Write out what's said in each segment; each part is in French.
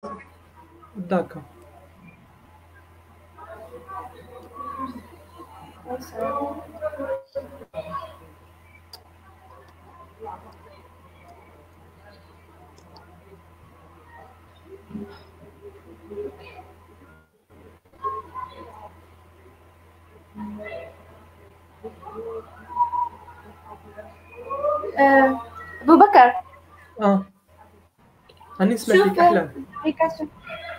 D'accord. Boubacar. Ah, أنا شوف سمعتك أحلام. البوبليكاسيون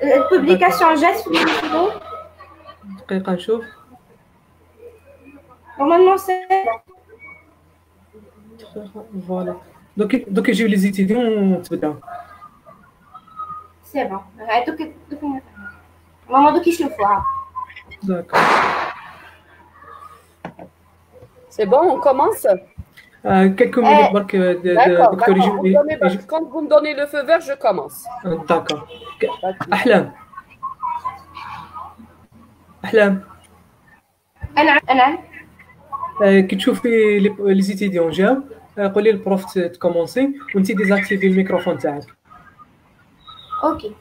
داكور. البوبليكاسيون جات في الفيديو. دقيقة نشوف. نورمالمون سي دقيقة فوالا. دوك يجيو لي زيتيديون وتبدا. سي بون. دوك ماما دوك يشوفوها. داكور. C'est bon, on commence? Quelques minutes برك D'accord, دكتور d'accord. يجي. Quand vous me donnez le feu vert, je commence. داكور. أحلام. أحلام. أنا كي تشوفي لي زيتيديون جاو قولي للبروف تكومونسي وانت ديزاكتيفي الميكروفون تاعك. اوكي.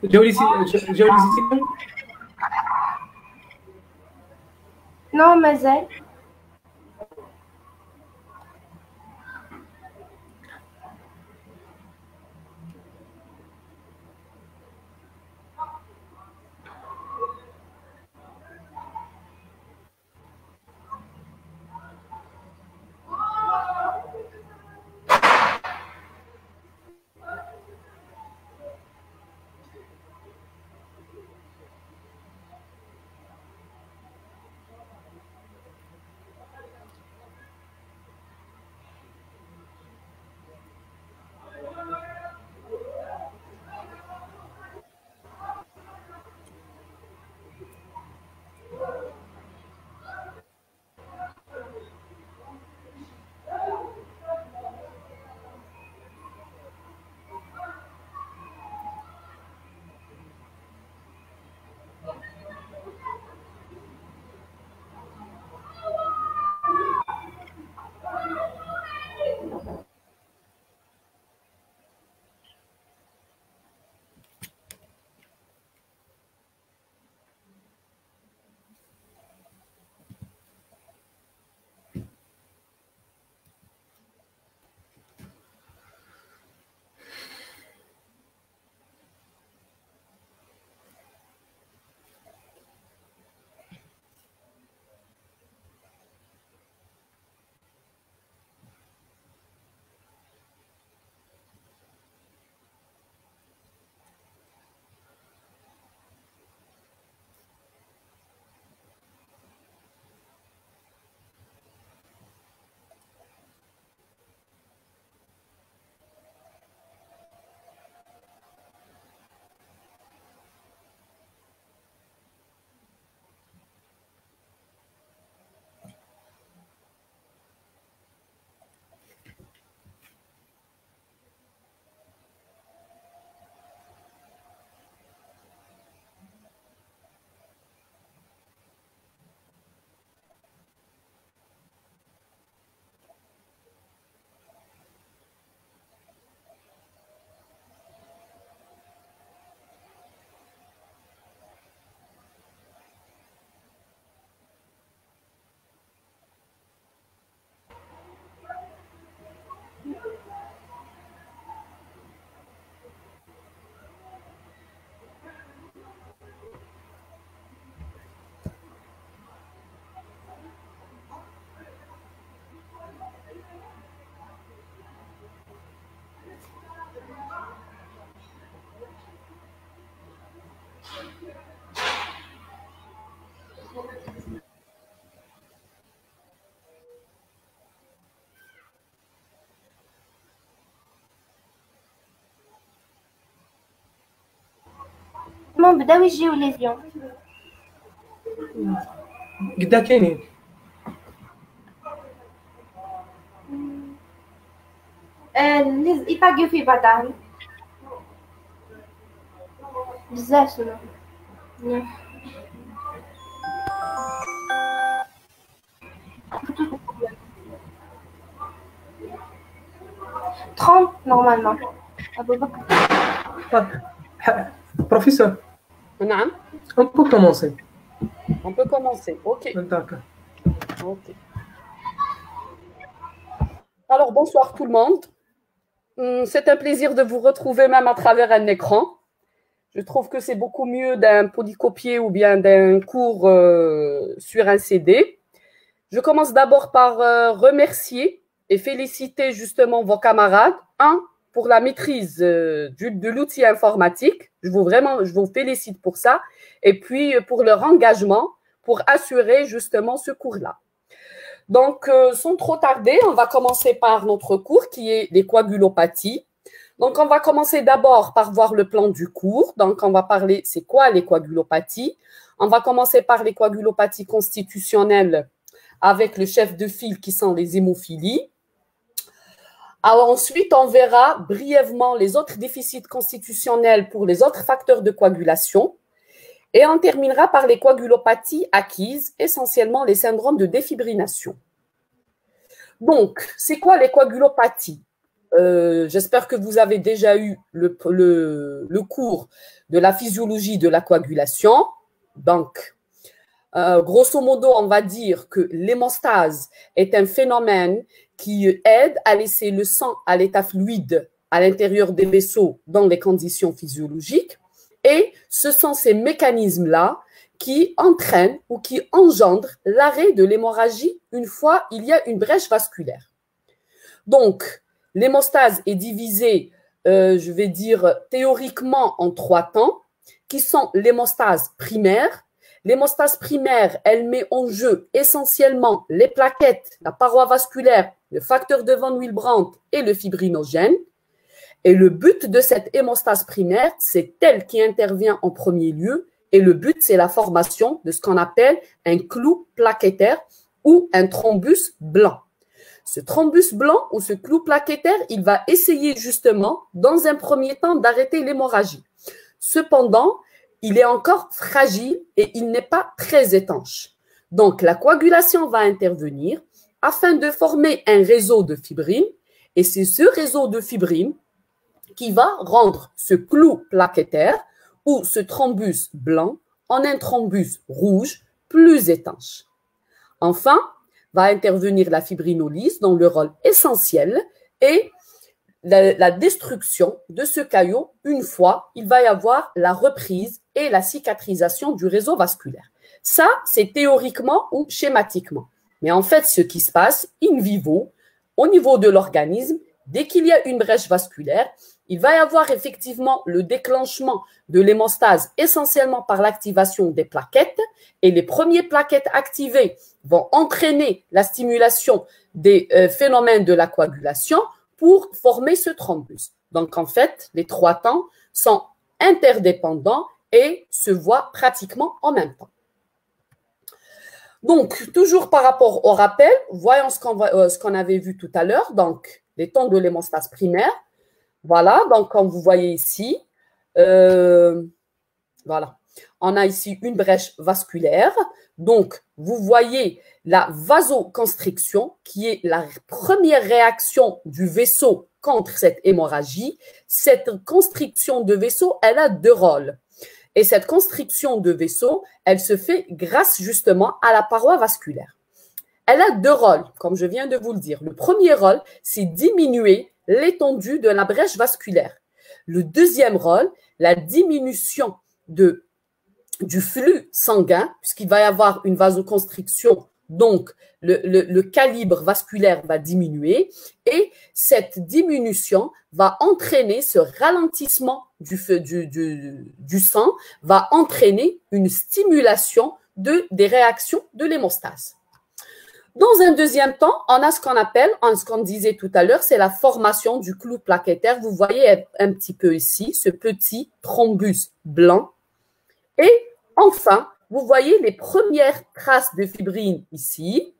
جاو لي زيتيديون. نو مازال. ماما بداو يجيو لي زيون. قدا كاينين. يطاقيو في بعضهم بزاف سنة. 30 normalement. أبو بكر. Professeur, نعم. on peut commencer. On peut commencer. OK. D'accord. OK. Alors, bonsoir tout le monde. C'est un plaisir de vous retrouver même à travers un écran. Je trouve que c'est beaucoup mieux d'un polycopier ou bien d'un cours sur un CD. Je commence d'abord par remercier et féliciter justement vos camarades. Pour la maîtrise de l'outil informatique. Je vous félicite pour ça. Et puis, pour leur engagement pour assurer justement ce cours-là. Donc, sans trop tarder, on va commencer par notre cours qui est les coagulopathies. Donc, on va commencer d'abord par voir le plan du cours. Donc, on va parler, c'est quoi les coagulopathies? On va commencer par les coagulopathies constitutionnelles avec le chef de file qui sont les hémophilies. Alors ensuite, on verra brièvement les autres déficits constitutionnels pour les autres facteurs de coagulation. Et on terminera par les coagulopathies acquises, essentiellement les syndromes de défibrination. Donc, c'est quoi les coagulopathies? J'espère que vous avez déjà eu le cours de la physiologie de la coagulation. Donc, grosso modo, on va dire que l'hémostase est un phénomène qui aide à laisser le sang à l'état fluide à l'intérieur des vaisseaux dans les conditions physiologiques. Et ce sont ces mécanismes-là qui entraînent ou qui engendrent l'arrêt de l'hémorragie une fois il y a une brèche vasculaire. Donc, l'hémostase est divisée, je vais dire théoriquement, en 3 temps, qui sont l'hémostase primaire. L'hémostase primaire, elle met en jeu essentiellement les plaquettes, la paroi vasculaire, le facteur de von Willebrand et le fibrinogène. Et le but de cette hémostase primaire, c'est elle qui intervient en premier lieu. Et le but, c'est la formation de ce qu'on appelle un clou plaquettaire ou un thrombus blanc. Ce thrombus blanc ou ce clou plaquettaire, il va essayer justement, dans un premier temps, d'arrêter l'hémorragie. Cependant, il est encore fragile et il n'est pas très étanche. Donc, la coagulation va intervenir afin de former un réseau de fibrine. Et c'est ce réseau de fibrine qui va rendre ce clou plaquettaire ou ce thrombus blanc en un thrombus rouge plus étanche. Enfin, va intervenir la fibrinolyse dont le rôle essentiel est la destruction de ce caillot une fois il va y avoir la reprise et la cicatrisation du réseau vasculaire. Ça, c'est théoriquement ou schématiquement. Mais en fait, ce qui se passe in vivo, au niveau de l'organisme, dès qu'il y a une brèche vasculaire, il va y avoir effectivement le déclenchement de l'hémostase essentiellement par l'activation des plaquettes et les premières plaquettes activées vont entraîner la stimulation des phénomènes de la coagulation pour former ce thrombus. Donc, en fait, les 3 temps sont interdépendants et se voient pratiquement en même temps. Donc, toujours par rapport au rappel, voyons ce qu'on avait vu tout à l'heure, donc les temps de l'hémostase primaire. Voilà, donc comme vous voyez ici, voilà, on a ici une brèche vasculaire. Donc, vous voyez la vasoconstriction qui est la première réaction du vaisseau contre cette hémorragie. Cette constriction de vaisseau, elle a 2 rôles. Et cette constriction de vaisseau, elle se fait grâce justement à la paroi vasculaire. Elle a 2 rôles, comme je viens de vous le dire. Le premier rôle, c'est diminuer l'étendue de la brèche vasculaire. Le deuxième rôle, la diminution du flux sanguin, puisqu'il va y avoir une vasoconstriction, donc le calibre vasculaire va diminuer et cette diminution va entraîner ce ralentissement du sang, va entraîner une stimulation des réactions de l'hémostase. Dans un deuxième temps, on a ce qu'on appelle, ce qu'on disait tout à l'heure, c'est la formation du clou plaquettaire. Vous voyez un petit peu ici, ce petit thrombus blanc. Et enfin, vous voyez les premières traces de fibrine ici.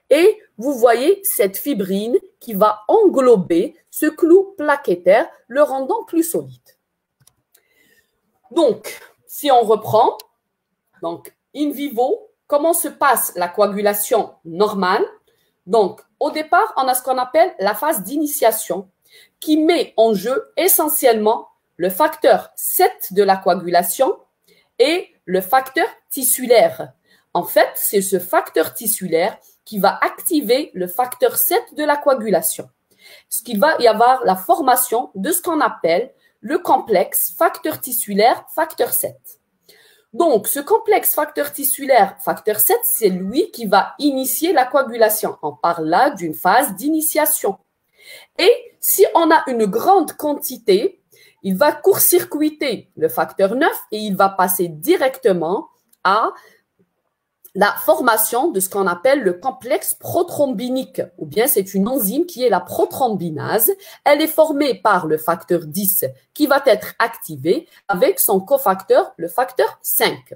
Et vous voyez cette fibrine qui va englober ce clou plaquettaire, le rendant plus solide. Donc, si on reprend, donc in vivo, comment se passe la coagulation normale? Donc, au départ, on a ce qu'on appelle la phase d'initiation qui met en jeu essentiellement le facteur 7 de la coagulation et le facteur tissulaire. En fait, c'est ce facteur tissulaire qui va activer le facteur 7 de la coagulation. Ce qu'il va y avoir la formation de ce qu'on appelle le complexe facteur tissulaire facteur 7. Donc, ce complexe facteur tissulaire facteur 7, c'est lui qui va initier la coagulation. On parle là d'une phase d'initiation. Et si on a une grande quantité, il va court-circuiter le facteur 9 et il va passer directement à la formation de ce qu'on appelle le complexe prothrombinique, ou bien c'est une enzyme qui est la prothrombinase. Elle est formée par le facteur 10 qui va être activé avec son cofacteur, le facteur 5.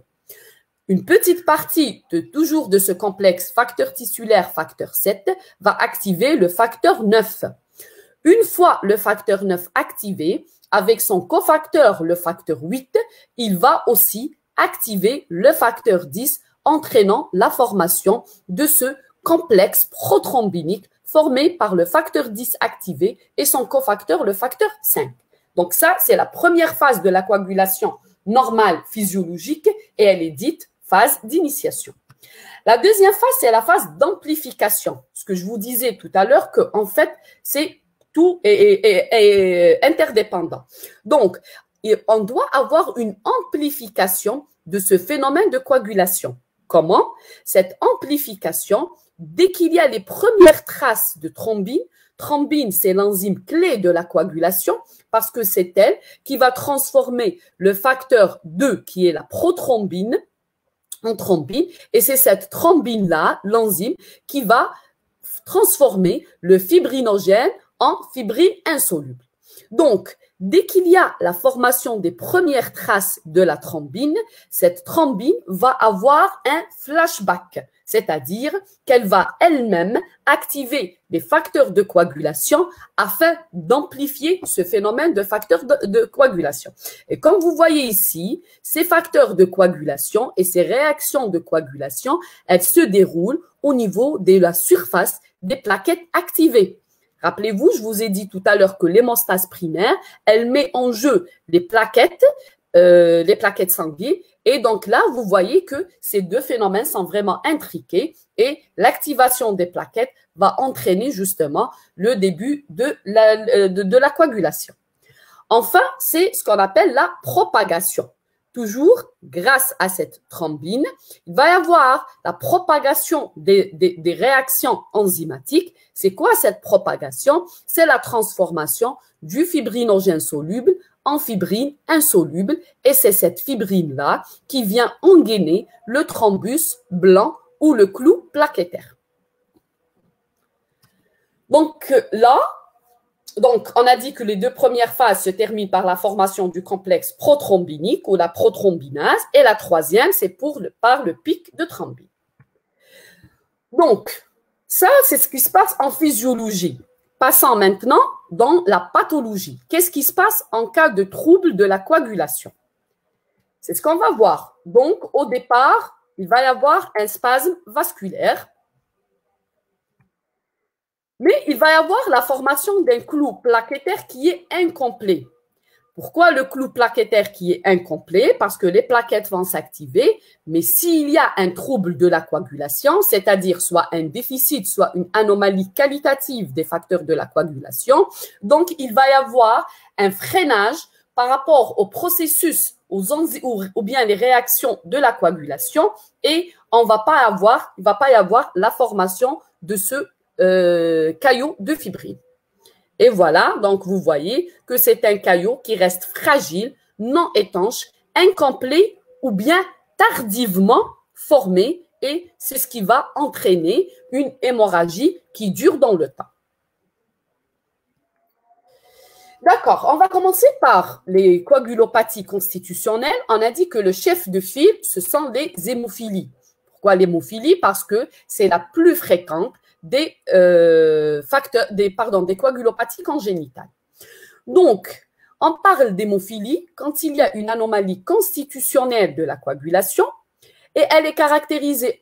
Une petite partie toujours de ce complexe facteur tissulaire facteur 7 va activer le facteur 9. Une fois le facteur 9 activé, avec son cofacteur, le facteur 8, il va aussi activer le facteur 10 entraînant la formation de ce complexe prothrombinique formé par le facteur 10 activé et son cofacteur, le facteur 5. Donc ça, c'est la première phase de la coagulation normale physiologique et elle est dite phase d'initiation. La deuxième phase, c'est la phase d'amplification. Ce que je vous disais tout à l'heure, que en fait, c'est tout est interdépendant. Donc, on doit avoir une amplification de ce phénomène de coagulation. Comment? Cette amplification, dès qu'il y a les premières traces de thrombine, thrombine, c'est l'enzyme clé de la coagulation parce que c'est elle qui va transformer le facteur 2, qui est la prothrombine, en thrombine. Et c'est cette thrombine-là, l'enzyme, qui va transformer le fibrinogène en fibrine insoluble. Donc, dès qu'il y a la formation des premières traces de la thrombine, cette thrombine va avoir un flashback, c'est-à-dire qu'elle va elle-même activer des facteurs de coagulation afin d'amplifier ce phénomène de facteurs de coagulation. Et comme vous voyez ici, ces facteurs de coagulation et ces réactions de coagulation, elles se déroulent au niveau de la surface des plaquettes activées. Rappelez-vous, je vous ai dit tout à l'heure que l'hémostase primaire, elle met en jeu les plaquettes sanguines. Et donc là, vous voyez que ces deux phénomènes sont vraiment intriqués et l'activation des plaquettes va entraîner justement le début de la coagulation. Enfin, c'est ce qu'on appelle la propagation. Toujours grâce à cette thrombine, il va y avoir la propagation des réactions enzymatiques. C'est quoi cette propagation? C'est la transformation du fibrinogène soluble en fibrine insoluble et c'est cette fibrine-là qui vient engainer le thrombus blanc ou le clou plaquettaire. Donc là, on a dit que les deux premières phases se terminent par la formation du complexe prothrombique ou la prothrombinase et la troisième, c'est par le pic de thrombine. Donc, ça, c'est ce qui se passe en physiologie. Passons maintenant dans la pathologie. Qu'est-ce qui se passe en cas de trouble de la coagulation? C'est ce qu'on va voir. Donc, au départ, il va y avoir un spasme vasculaire. Mais il va y avoir la formation d'un clou plaquettaire qui est incomplet. Pourquoi le clou plaquettaire qui est incomplet? Parce que les plaquettes vont s'activer, mais s'il y a un trouble de la coagulation, c'est-à-dire soit un déficit, soit une anomalie qualitative des facteurs de la coagulation, donc il va y avoir un freinage par rapport au processus, ou bien les réactions de la coagulation, et il ne va pas y avoir la formation de ce caillot de fibrine. Et voilà, donc vous voyez que c'est un caillot qui reste fragile, non étanche, incomplet ou bien tardivement formé et c'est ce qui va entraîner une hémorragie qui dure dans le temps. D'accord, on va commencer par les coagulopathies constitutionnelles. On a dit que le chef de file, ce sont les hémophilies. Pourquoi l'hémophilie? Parce que c'est la plus fréquente des coagulopathies congénitales. Donc, on parle d'hémophilie quand il y a une anomalie constitutionnelle de la coagulation et elle est caractérisée,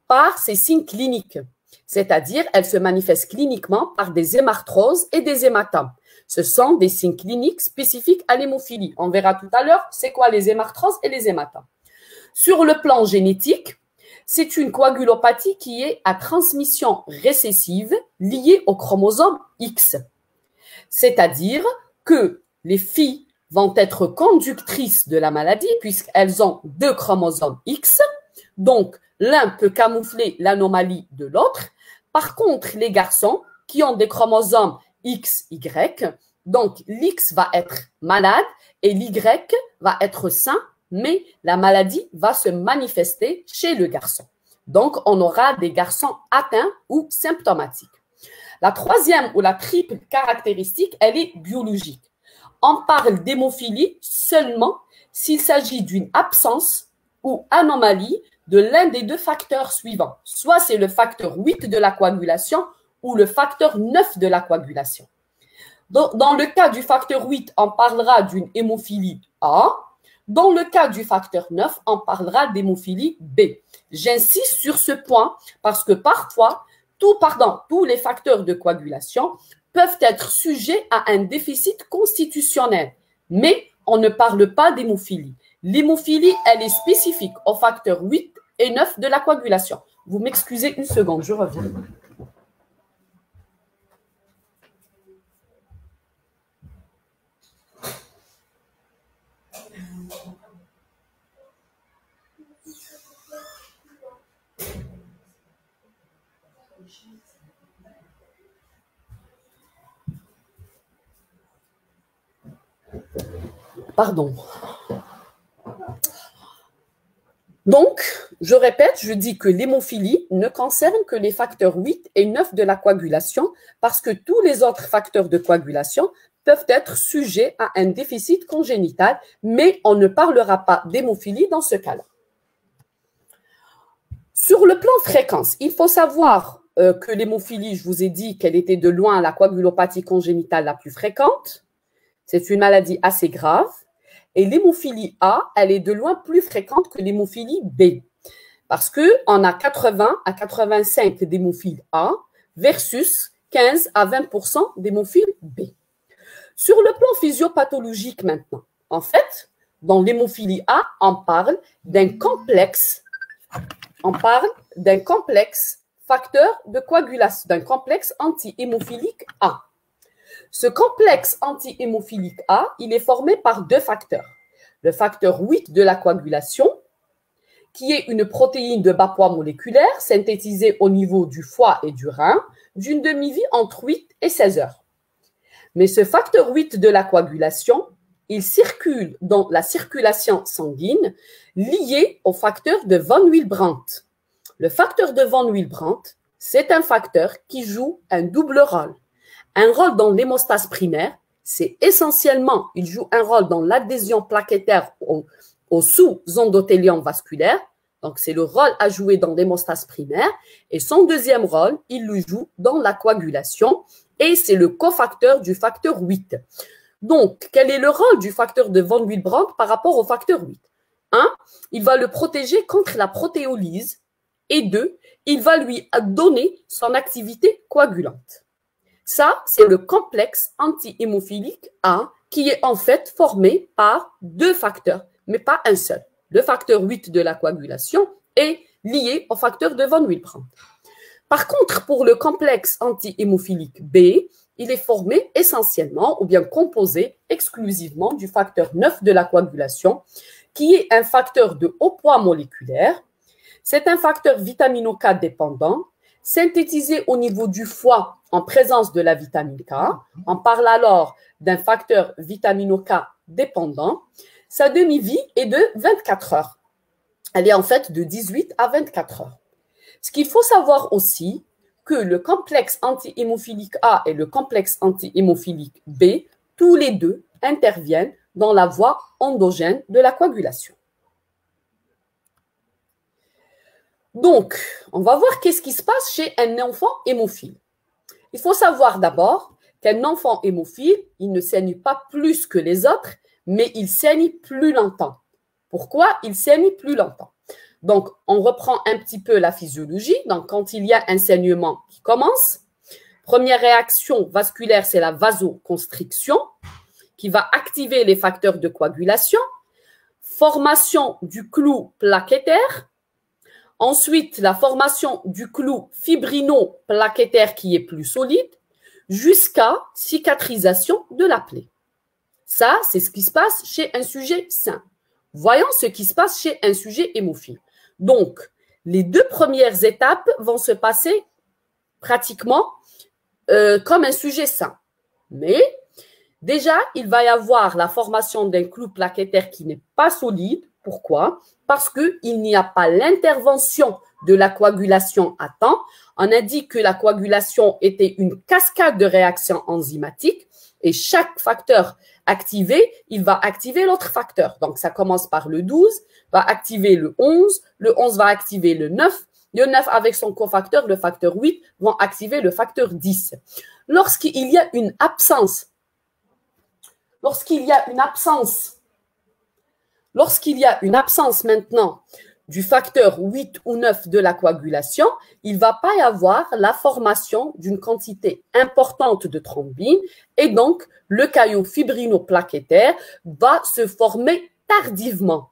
par ses signes cliniques. c'est-à-dire elle se manifeste cliniquement par des hémarthroses et des hématomes. Ce sont des signes cliniques spécifiques à l'hémophilie. On verra tout à l'heure c'est quoi les hémarthroses et les hématomes. Sur le plan génétique, c'est une coagulopathie qui est à transmission récessive liée au chromosome X. C'est-à-dire que les filles vont être conductrices de la maladie puisqu'elles ont 2 chromosomes X. Donc, l'un peut camoufler l'anomalie de l'autre. Par contre, les garçons qui ont des chromosomes XY, donc l'X va être malade et l'Y va être sain, mais la maladie va se manifester chez le garçon. Donc, on aura des garçons atteints ou symptomatiques. La troisième ou la triple caractéristique, elle est biologique. On parle d'hémophilie seulement s'il s'agit d'une absence ou anomalie de l'un des 2 facteurs suivants. Soit c'est le facteur 8 de la coagulation ou le facteur 9 de la coagulation. Dans le cas du facteur 8, on parlera d'une hémophilie A. Dans le cas du facteur 9, on parlera d'hémophilie B. J'insiste sur ce point parce que parfois, tous les facteurs de coagulation peuvent être sujets à un déficit constitutionnel, mais on ne parle pas d'hémophilie. L'hémophilie, elle est spécifique aux facteurs 8 et 9 de la coagulation. Vous m'excusez une seconde, je reviens. Pardon. Donc, je répète, je dis que l'hémophilie ne concerne que les facteurs 8 et 9 de la coagulation parce que tous les autres facteurs de coagulation peuvent être sujets à un déficit congénital, mais on ne parlera pas d'hémophilie dans ce cas-là. Sur le plan fréquence, il faut savoir que l'hémophilie, je vous ai dit qu'elle était de loin la coagulopathie congénitale la plus fréquente. C'est une maladie assez grave. Et l'hémophilie A, elle est de loin plus fréquente que l'hémophilie B. Parce qu'on a 80 à 85 d'hémophiles A versus 15 à 20% d'hémophiles B. Sur le plan physiopathologique maintenant, en fait, dans l'hémophilie A, on parle d'un complexe facteur de coagulation, d'un complexe anti-hémophilique A. Ce complexe anti-hémophilique A, il est formé par 2 facteurs. Le facteur 8 de la coagulation, qui est une protéine de bas poids moléculaire synthétisée au niveau du foie et du rein, d'une demi-vie entre 8 et 16 heures. Mais ce facteur 8 de la coagulation, il circule dans la circulation sanguine lié au facteur de von Willebrand. Le facteur de von Willebrand, c'est un facteur qui joue un double rôle. Un rôle dans l'hémostase primaire, c'est essentiellement, il joue un rôle dans l'adhésion plaquettaire au sous-endothélium vasculaire. Donc, c'est le rôle à jouer dans l'hémostase primaire. Et son deuxième rôle, il le joue dans la coagulation et c'est le cofacteur du facteur 8. Donc, quel est le rôle du facteur de von Willebrand par rapport au facteur 8? 1. Il va le protéger contre la protéolyse et 2. Il va lui donner son activité coagulante. Ça, c'est le complexe anti-hémophilique A qui est en fait formé par 2 facteurs, mais pas un seul. Le facteur 8 de la coagulation est lié au facteur de von Willebrand. Par contre, pour le complexe anti-hémophilique B, il est formé essentiellement ou bien composé exclusivement du facteur 9 de la coagulation, qui est un facteur de haut poids moléculaire. C'est un facteur vitamino K dépendant, synthétisé au niveau du foie en présence de la vitamine K. On parle alors d'un facteur vitamino K dépendant. Sa demi-vie est de 24 heures. Elle est en fait de 18 à 24 heures. Ce qu'il faut savoir aussi, que le complexe anti-hémophilique A et le complexe anti-hémophilique B, tous les deux interviennent dans la voie endogène de la coagulation. Donc, on va voir qu'est-ce qui se passe chez un enfant hémophile. Il faut savoir d'abord qu'un enfant hémophile, il ne saigne pas plus que les autres, mais il saigne plus longtemps. Pourquoi il saigne plus longtemps? Donc, on reprend un petit peu la physiologie. Donc, quand il y a un saignement qui commence, première réaction vasculaire, c'est la vasoconstriction qui va activer les facteurs de coagulation. Formation du clou plaquettaire. Ensuite, la formation du clou fibrino-plaquettaire qui est plus solide jusqu'à cicatrisation de la plaie. Ça, c'est ce qui se passe chez un sujet sain. Voyons ce qui se passe chez un sujet hémophile. Donc, les deux premières étapes vont se passer pratiquement comme un sujet sain. Mais déjà, il va y avoir la formation d'un clou plaquettaire qui n'est pas solide. Pourquoi? Parce qu'il n'y a pas l'intervention de la coagulation à temps. On a dit que la coagulation était une cascade de réactions enzymatiques et chaque facteur activé, il va activer l'autre facteur. Donc, ça commence par le 12, va activer le 11 va activer le 9 avec son cofacteur, le facteur 8, vont activer le facteur 10. Lorsqu'il y a une absence maintenant du facteur 8 ou 9 de la coagulation, il ne va pas y avoir la formation d'une quantité importante de thrombine et donc le caillot fibrino-plaquettaire va se former tardivement.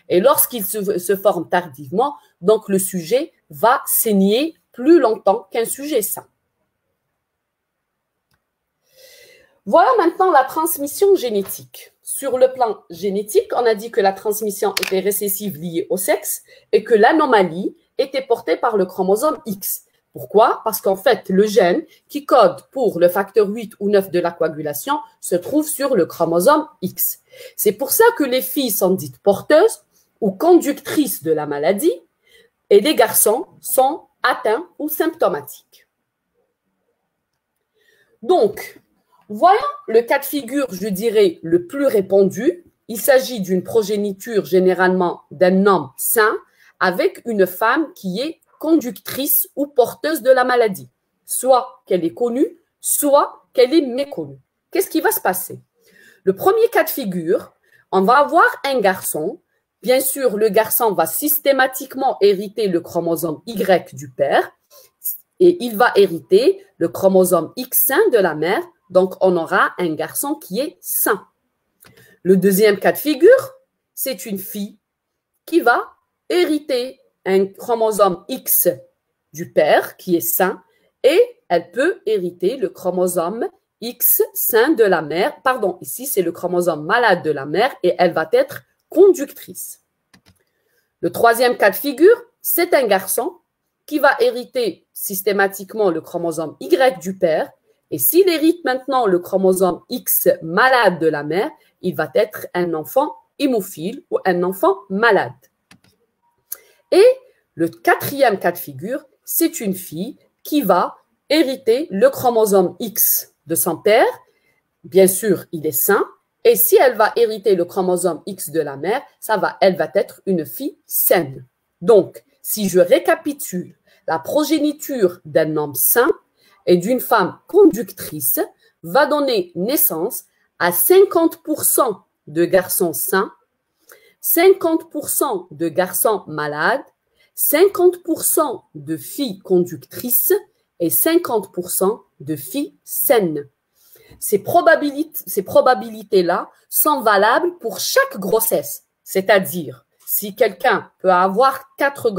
Et lorsqu'il se forme tardivement, donc le sujet va saigner plus longtemps qu'un sujet sain. Voilà maintenant la transmission génétique. Sur le plan génétique, on a dit que la transmission était récessive liée au sexe et que l'anomalie était portée par le chromosome X. Pourquoi? Parce qu'en fait, le gène qui code pour le facteur 8 ou 9 de la coagulation se trouve sur le chromosome X. C'est pour ça que les filles sont dites porteuses ou conductrices de la maladie et les garçons sont atteints ou symptomatiques. Donc, voyons le cas de figure, je dirais, le plus répandu. Il s'agit d'une progéniture généralement d'un homme sain avec une femme qui est conductrice ou porteuse de la maladie, soit qu'elle est connue, soit qu'elle est méconnue. Qu'est-ce qui va se passer? Le premier cas de figure, on va avoir un garçon. Bien sûr, le garçon va systématiquement hériter le chromosome Y du père et il va hériter le chromosome X sain de la mère. Donc, on aura un garçon qui est sain. Le deuxième cas de figure, c'est une fille qui va hériter un chromosome X du père qui est sain et elle peut hériter le chromosome X sain de la mère. Pardon, ici, c'est le chromosome malade de la mère et elle va être conductrice. Le troisième cas de figure, c'est un garçon qui va hériter systématiquement le chromosome Y du père. Et s'il hérite maintenant le chromosome X malade de la mère, il va être un enfant hémophile ou un enfant malade. Et le quatrième cas de figure, c'est une fille qui va hériter le chromosome X de son père. Bien sûr, il est sain. Et si elle va hériter le chromosome X de la mère, elle va être une fille saine. Donc, si je récapitule la progéniture d'un homme sain et d'une femme conductrice va donner naissance à 50% de garçons sains, 50% de garçons malades, 50% de filles conductrices et 50% de filles saines. Ces probabilités-là sont valables pour chaque grossesse. C'est-à-dire, si quelqu'un peut avoir quatre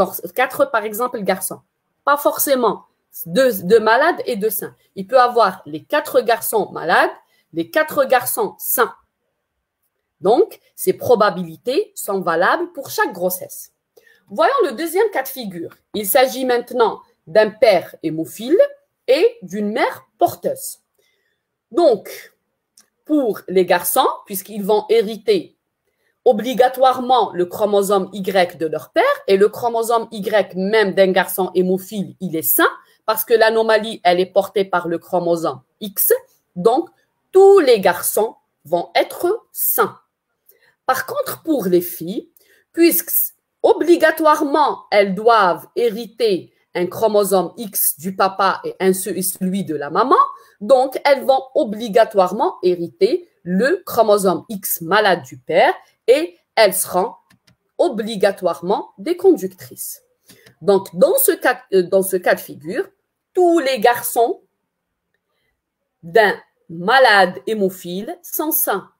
par exemple, garçons, pas forcément deux malades et deux sains. Il peut avoir les 4 garçons malades, les 4 garçons sains. Donc, ces probabilités sont valables pour chaque grossesse. Voyons le deuxième cas de figure. Il s'agit maintenant d'un père hémophile et d'une mère porteuse. Donc, pour les garçons, puisqu'ils vont hériter obligatoirement le chromosome Y de leur père, et le chromosome Y même d'un garçon hémophile, il est sain, parce que l'anomalie, elle est portée par le chromosome X. Donc, tous les garçons vont être sains. Par contre, pour les filles, puisque obligatoirement, elles doivent hériter un chromosome X du papa et celui de la maman, donc elles vont obligatoirement hériter le chromosome X malade du père et elles seront obligatoirement des conductrices. Donc, dans ce cas de figure, tous les garçons d'un malade hémophile sont sains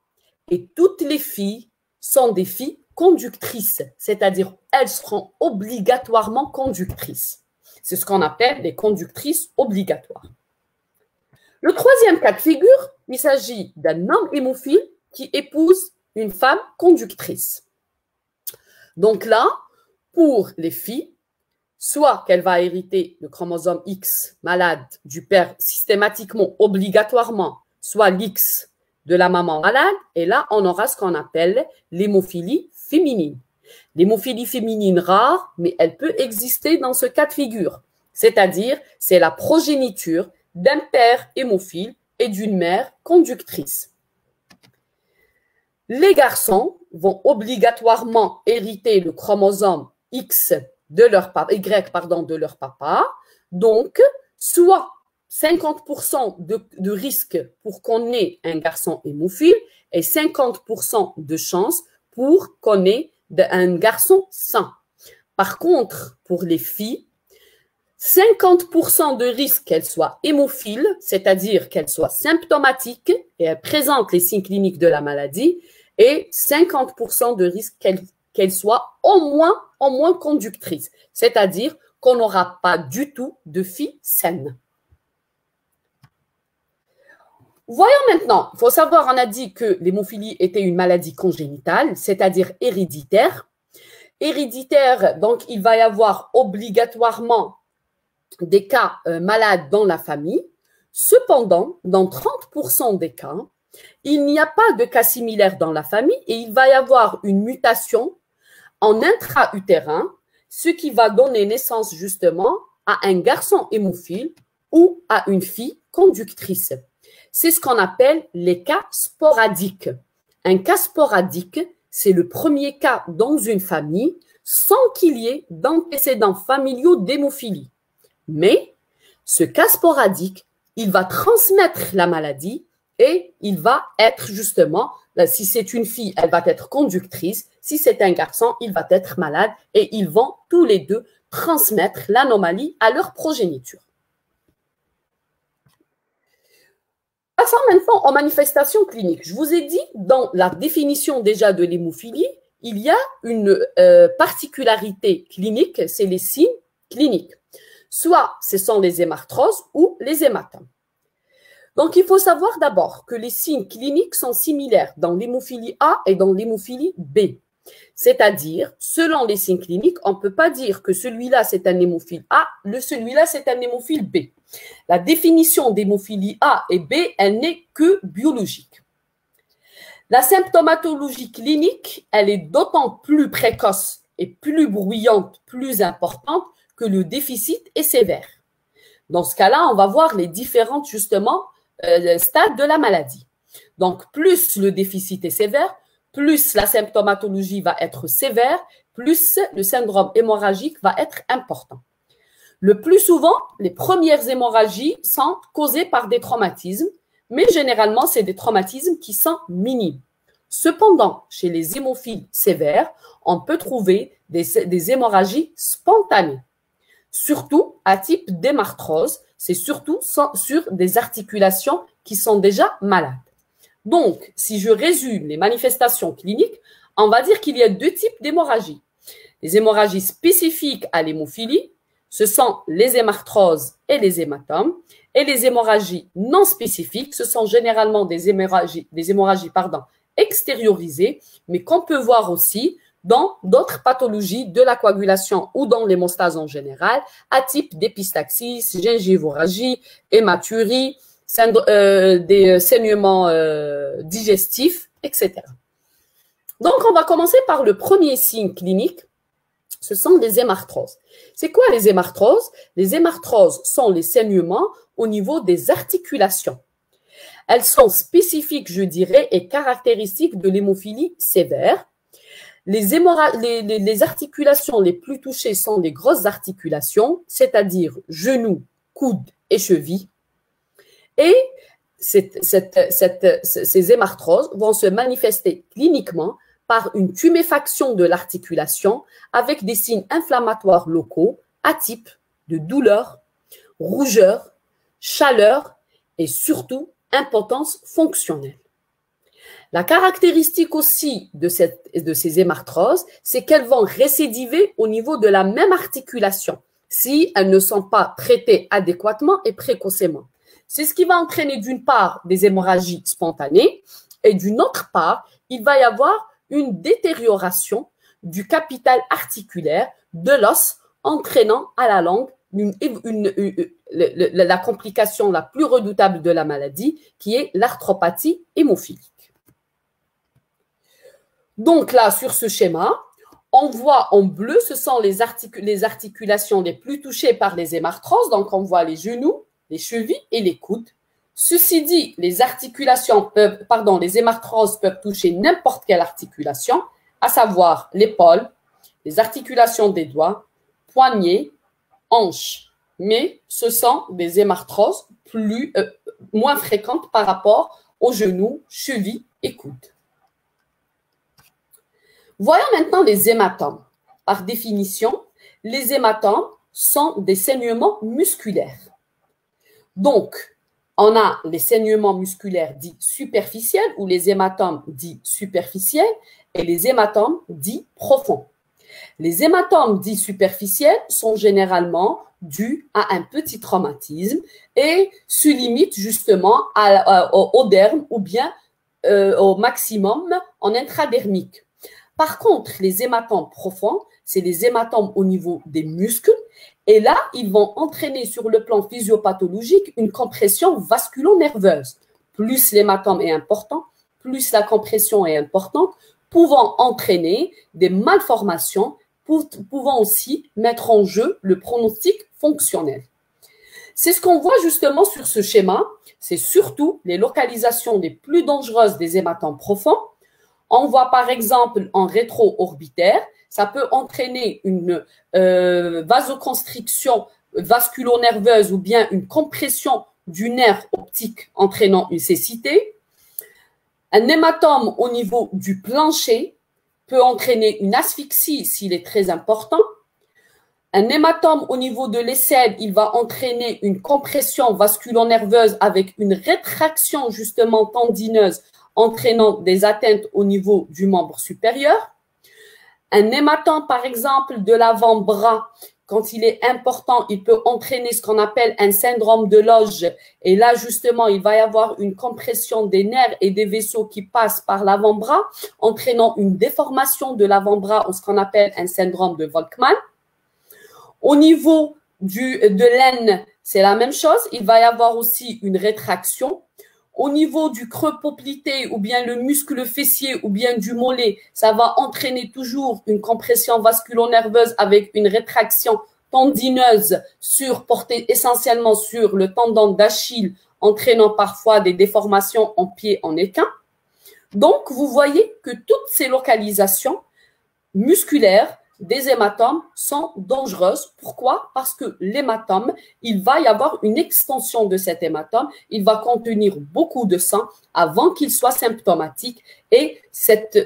et toutes les filles sont des filles conductrices, c'est-à-dire elles seront obligatoirement conductrices. C'est ce qu'on appelle les conductrices obligatoires. Le troisième cas de figure, il s'agit d'un homme hémophile qui épouse une femme conductrice. Donc là, pour les filles, soit qu'elle va hériter le chromosome X malade du père systématiquement, obligatoirement, soit l'X de la maman malade, et là, on aura ce qu'on appelle l'hémophilie féminine. L'hémophilie féminine rare, mais elle peut exister dans ce cas de figure, c'est-à-dire c'est la progéniture d'un père hémophile et d'une mère conductrice. Les garçons vont obligatoirement hériter le chromosome X de leur papa, Y, pardon, de leur papa. Donc, soit 50% de risque pour qu'on ait un garçon hémophile et 50% de chance pour qu'on ait un garçon sain. Par contre, pour les filles, 50% de risque qu'elles soient hémophiles, c'est-à-dire qu'elles soient symptomatiques et elles présentent les signes cliniques de la maladie, et 50% de risque qu'elles soient au moins conductrices, c'est-à-dire qu'on n'aura pas du tout de filles saines. Voyons maintenant, il faut savoir, on a dit que l'hémophilie était une maladie congénitale, c'est-à-dire héréditaire. Héréditaire, donc il va y avoir obligatoirement des cas malades dans la famille. Cependant, dans 30% des cas, il n'y a pas de cas similaire dans la famille et il va y avoir une mutation en intra-utérin, ce qui va donner naissance justement à un garçon hémophile ou à une fille conductrice. C'est ce qu'on appelle les cas sporadiques. Un cas sporadique, c'est le premier cas dans une famille sans qu'il y ait d'antécédents familiaux d'hémophilie. Mais ce cas sporadique, il va transmettre la maladie et il va être justement, si c'est une fille, elle va être conductrice, si c'est un garçon, il va être malade et ils vont tous les deux transmettre l'anomalie à leur progéniture. Passons maintenant aux manifestations cliniques. Je vous ai dit, dans la définition déjà de l'hémophilie, il y a une particularité clinique, c'est les signes cliniques. Soit ce sont les hémarthroses ou les hématomes. Donc, il faut savoir d'abord que les signes cliniques sont similaires dans l'hémophilie A et dans l'hémophilie B. C'est-à-dire, selon les signes cliniques, on ne peut pas dire que celui-là, c'est un hémophile A, celui-là, c'est un hémophile B. La définition d'hémophilie A et B, elle n'est que biologique. La symptomatologie clinique, elle est d'autant plus précoce et plus bruyante, plus importante que le déficit est sévère. Dans ce cas-là, on va voir les différentes, justement, stades de la maladie. Donc, plus le déficit est sévère, plus la symptomatologie va être sévère, plus le syndrome hémorragique va être important. Le plus souvent, les premières hémorragies sont causées par des traumatismes, mais généralement, c'est des traumatismes qui sont minimes. Cependant, chez les hémophiles sévères, on peut trouver des hémorragies spontanées. Surtout à type d'hémarthrose, c'est surtout sur des articulations qui sont déjà malades. Donc, si je résume les manifestations cliniques, on va dire qu'il y a deux types d'hémorragies. Les hémorragies spécifiques à l'hémophilie, ce sont les hémarthroses et les hématomes. Et les hémorragies non spécifiques, ce sont généralement des hémorragies extériorisées, mais qu'on peut voir aussi dans d'autres pathologies de la coagulation ou dans l'hémostase en général, à type d'épistaxie, gingivorragie, hématurie, des saignements digestifs, etc. Donc, on va commencer par le premier signe clinique, ce sont les hémarthroses. C'est quoi les hémarthroses? Les hémarthroses sont les saignements au niveau des articulations. Elles sont spécifiques, je dirais, et caractéristiques de l'hémophilie sévère. Les articulations les plus touchées sont les grosses articulations, c'est-à-dire genoux, coudes et chevilles. Et ces hémarthroses vont se manifester cliniquement par une tuméfaction de l'articulation avec des signes inflammatoires locaux, atypes de douleur, rougeur, chaleur et surtout impotence fonctionnelle. La caractéristique aussi de ces hémarthroses, c'est qu'elles vont récidiver au niveau de la même articulation si elles ne sont pas traitées adéquatement et précocement. C'est ce qui va entraîner d'une part des hémorragies spontanées et d'une autre part, il va y avoir une détérioration du capital articulaire de l'os entraînant à la longue la complication la plus redoutable de la maladie qui est l'arthropathie hémophilique. Donc là, sur ce schéma, on voit en bleu, ce sont les articulations les plus touchées par les hémarthroses. Donc, on voit les genoux, les chevilles et les coudes. Ceci dit, les hémarthroses peuvent toucher n'importe quelle articulation, à savoir l'épaule, les articulations des doigts, poignets, hanches. Mais ce sont des hémarthroses moins fréquentes par rapport aux genoux, chevilles et coudes. Voyons maintenant les hématomes. Par définition, les hématomes sont des saignements musculaires. Donc, on a les saignements musculaires dits superficiels ou les hématomes dits superficiels et les hématomes dits profonds. Les hématomes dits superficiels sont généralement dus à un petit traumatisme et se limitent justement au derme ou bien au maximum en intradermique. Par contre, les hématomes profonds, c'est les hématomes au niveau des muscles. Et là, ils vont entraîner sur le plan physiopathologique une compression vasculo-nerveuse. Plus l'hématome est important, plus la compression est importante, pouvant entraîner des malformations, pouvant aussi mettre en jeu le pronostic fonctionnel. C'est ce qu'on voit justement sur ce schéma. C'est surtout les localisations les plus dangereuses des hématomes profonds. On voit par exemple en rétro-orbitaire, ça peut entraîner une vasoconstriction vasculo-nerveuse ou bien une compression du nerf optique entraînant une cécité. Un hématome au niveau du plancher peut entraîner une asphyxie s'il est très important. Un hématome au niveau de l'aisselle, il va entraîner une compression vasculo-nerveuse avec une rétraction justement tendineuse entraînant des atteintes au niveau du membre supérieur. Un hématome, par exemple, de l'avant-bras, quand il est important, il peut entraîner ce qu'on appelle un syndrome de Loge. Et là, justement, il va y avoir une compression des nerfs et des vaisseaux qui passent par l'avant-bras, entraînant une déformation de l'avant-bras ou ce qu'on appelle un syndrome de Volkmann. Au niveau de l'aine, c'est la même chose. Il va y avoir aussi une rétraction. Au niveau du creux poplité ou bien le muscle fessier ou bien du mollet, ça va entraîner toujours une compression vasculo-nerveuse avec une rétraction tendineuse portée essentiellement sur le tendon d'Achille, entraînant parfois des déformations en pied en équin. Donc, vous voyez que toutes ces localisations musculaires des hématomes sont dangereuses. Pourquoi? Parce que l'hématome, il va y avoir une extension de cet hématome, il va contenir beaucoup de sang avant qu'il soit symptomatique et cette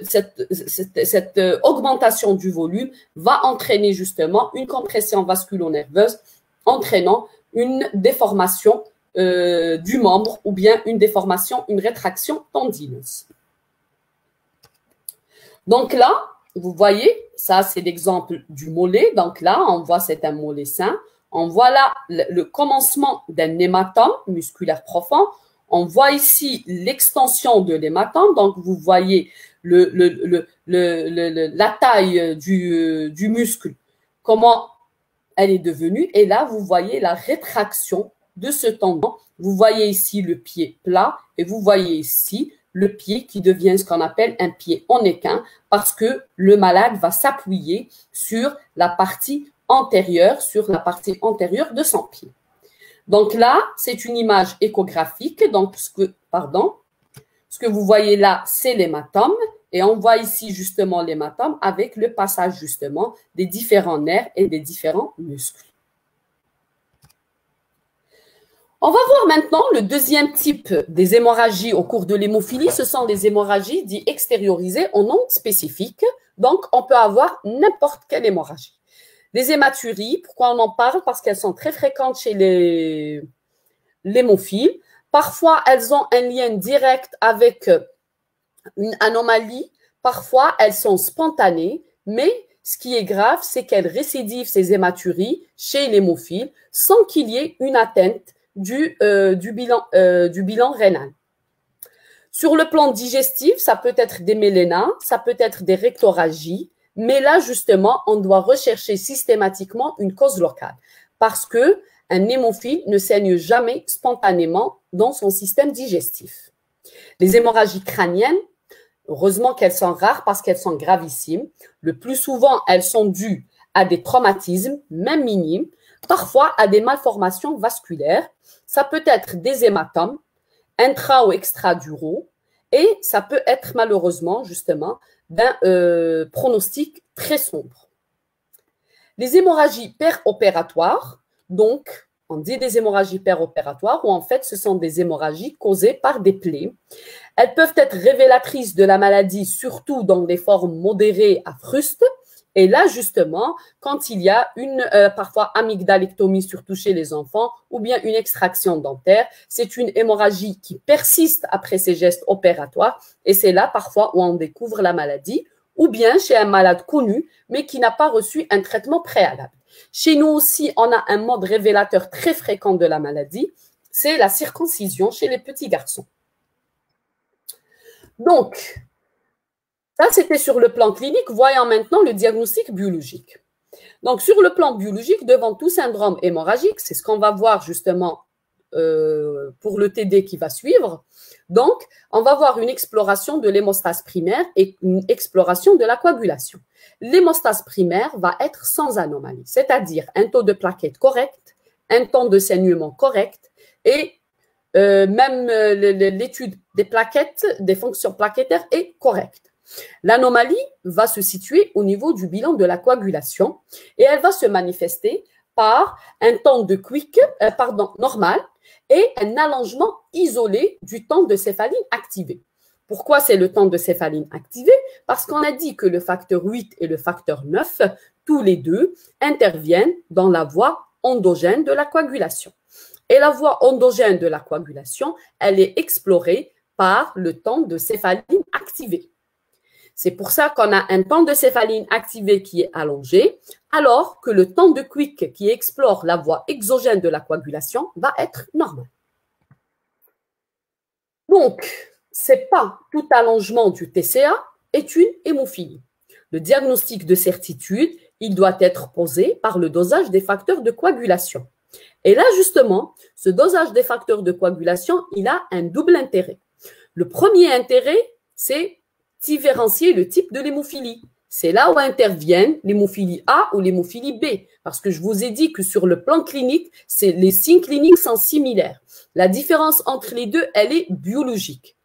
augmentation du volume va entraîner justement une compression vasculo-nerveuse entraînant une déformation du membre ou bien une déformation, une rétraction tendineuse. Donc là, vous voyez, ça c'est l'exemple du mollet. Donc là, on voit c'est un mollet sain. On voit là le commencement d'un hématome musculaire profond. On voit ici l'extension de l'hématome. Donc vous voyez la taille du muscle, comment elle est devenue. Et là, vous voyez la rétraction de ce tendon. Vous voyez ici le pied plat et vous voyez ici le pied qui devient ce qu'on appelle un pied en équin parce que le malade va s'appuyer sur la partie antérieure, de son pied. Donc là, c'est une image échographique. Donc, ce que vous voyez là, c'est l'hématome. Et on voit ici justement l'hématome avec le passage justement des différents nerfs et des différents muscles. On va voir maintenant le deuxième type des hémorragies au cours de l'hémophilie. Ce sont les hémorragies dites extériorisées au nom spécifique. Donc, on peut avoir n'importe quelle hémorragie. Les hématuries, pourquoi on en parle? Parce qu'elles sont très fréquentes chez les l'hémophile. Parfois, elles ont un lien direct avec une anomalie. Parfois, elles sont spontanées. Mais ce qui est grave, c'est qu'elles récidivent ces hématuries chez l'hémophile sans qu'il y ait une atteinte du bilan rénal. Sur le plan digestif, ça peut être des mélénas, ça peut être des rectorragies. Mais là, justement, on doit rechercher systématiquement une cause locale parce que un hémophile ne saigne jamais spontanément dans son système digestif. Les hémorragies crâniennes, heureusement qu'elles sont rares parce qu'elles sont gravissimes. Le plus souvent, elles sont dues à des traumatismes, même minimes, parfois à des malformations vasculaires. Ça peut être des hématomes, intra- ou extraduraux, et ça peut être malheureusement, justement, d'un pronostic très sombre. Les hémorragies péropératoires, donc, on dit des hémorragies péropératoires, où en fait, ce sont des hémorragies causées par des plaies. Elles peuvent être révélatrices de la maladie, surtout dans les formes modérées à frustes. Et là, justement, quand il y a une parfois amygdalectomie, surtout chez les enfants, ou bien une extraction dentaire, c'est une hémorragie qui persiste après ces gestes opératoires. Et c'est là, parfois, où on découvre la maladie, ou bien chez un malade connu, mais qui n'a pas reçu un traitement préalable. Chez nous aussi, on a un mode révélateur très fréquent de la maladie, c'est la circoncision chez les petits garçons. Donc, ça, c'était sur le plan clinique. Voyons maintenant le diagnostic biologique. Donc, sur le plan biologique, devant tout syndrome hémorragique, c'est ce qu'on va voir justement pour le TD qui va suivre. Donc, on va voir une exploration de l'hémostase primaire et une exploration de la coagulation. L'hémostase primaire va être sans anomalie, c'est-à-dire un taux de plaquettes correct, un temps de saignement correct et même l'étude des plaquettes, des fonctions plaquettaires est correcte. L'anomalie va se situer au niveau du bilan de la coagulation et elle va se manifester par un temps de normal et un allongement isolé du temps de céphaline activé. Pourquoi c'est le temps de céphaline activé? Parce qu'on a dit que le facteur 8 et le facteur 9, tous les deux, interviennent dans la voie endogène de la coagulation. Et la voie endogène de la coagulation, elle est explorée par le temps de céphaline activé. C'est pour ça qu'on a un temps de céphaline activé qui est allongé, alors que le temps de Quick qui explore la voie exogène de la coagulation va être normal. Donc, ce n'est pas tout allongement du TCA est une hémophilie. Le diagnostic de certitude, il doit être posé par le dosage des facteurs de coagulation. Et là, justement, ce dosage des facteurs de coagulation, il a un double intérêt. Le premier intérêt, c'est différencier le type de l'hémophilie. C'est là où interviennent l'hémophilie A ou l'hémophilie B. Parce que je vous ai dit que sur le plan clinique, les signes cliniques sont similaires. La différence entre les deux, elle est biologique.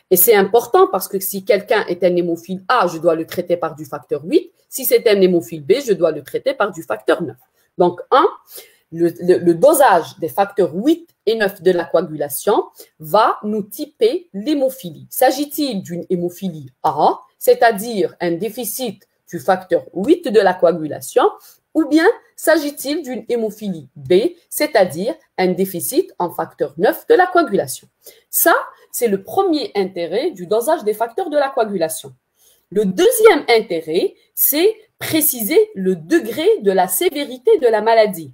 Et c'est important parce que si quelqu'un est un hémophile A, je dois le traiter par du facteur 8. Si c'est un hémophile B, je dois le traiter par du facteur 9. Donc, le dosage des facteurs 8 et 9 de la coagulation va nous typer l'hémophilie. S'agit-il d'une hémophilie A, c'est-à-dire un déficit du facteur 8 de la coagulation, ou bien s'agit-il d'une hémophilie B, c'est-à-dire un déficit en facteur 9 de la coagulation? Ça, c'est le premier intérêt du dosage des facteurs de la coagulation. Le deuxième intérêt, c'est préciser le degré de la sévérité de la maladie.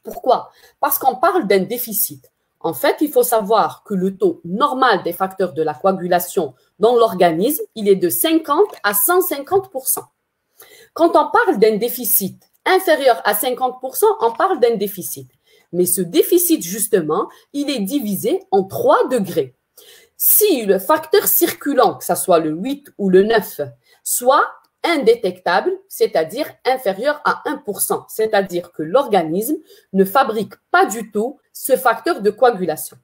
Pourquoi? Parce qu'on parle d'un déficit. En fait, il faut savoir que le taux normal des facteurs de la coagulation dans l'organisme, il est de 50 à 150%. Quand on parle d'un déficit inférieur à 50%, on parle d'un déficit. Mais ce déficit, justement, il est divisé en 3 degrés. Si le facteur circulant, que ce soit le 8 ou le 9, soit indétectable, c'est-à-dire inférieur à 1%, c'est-à-dire que l'organisme ne fabrique pas du tout ce facteur de coagulation.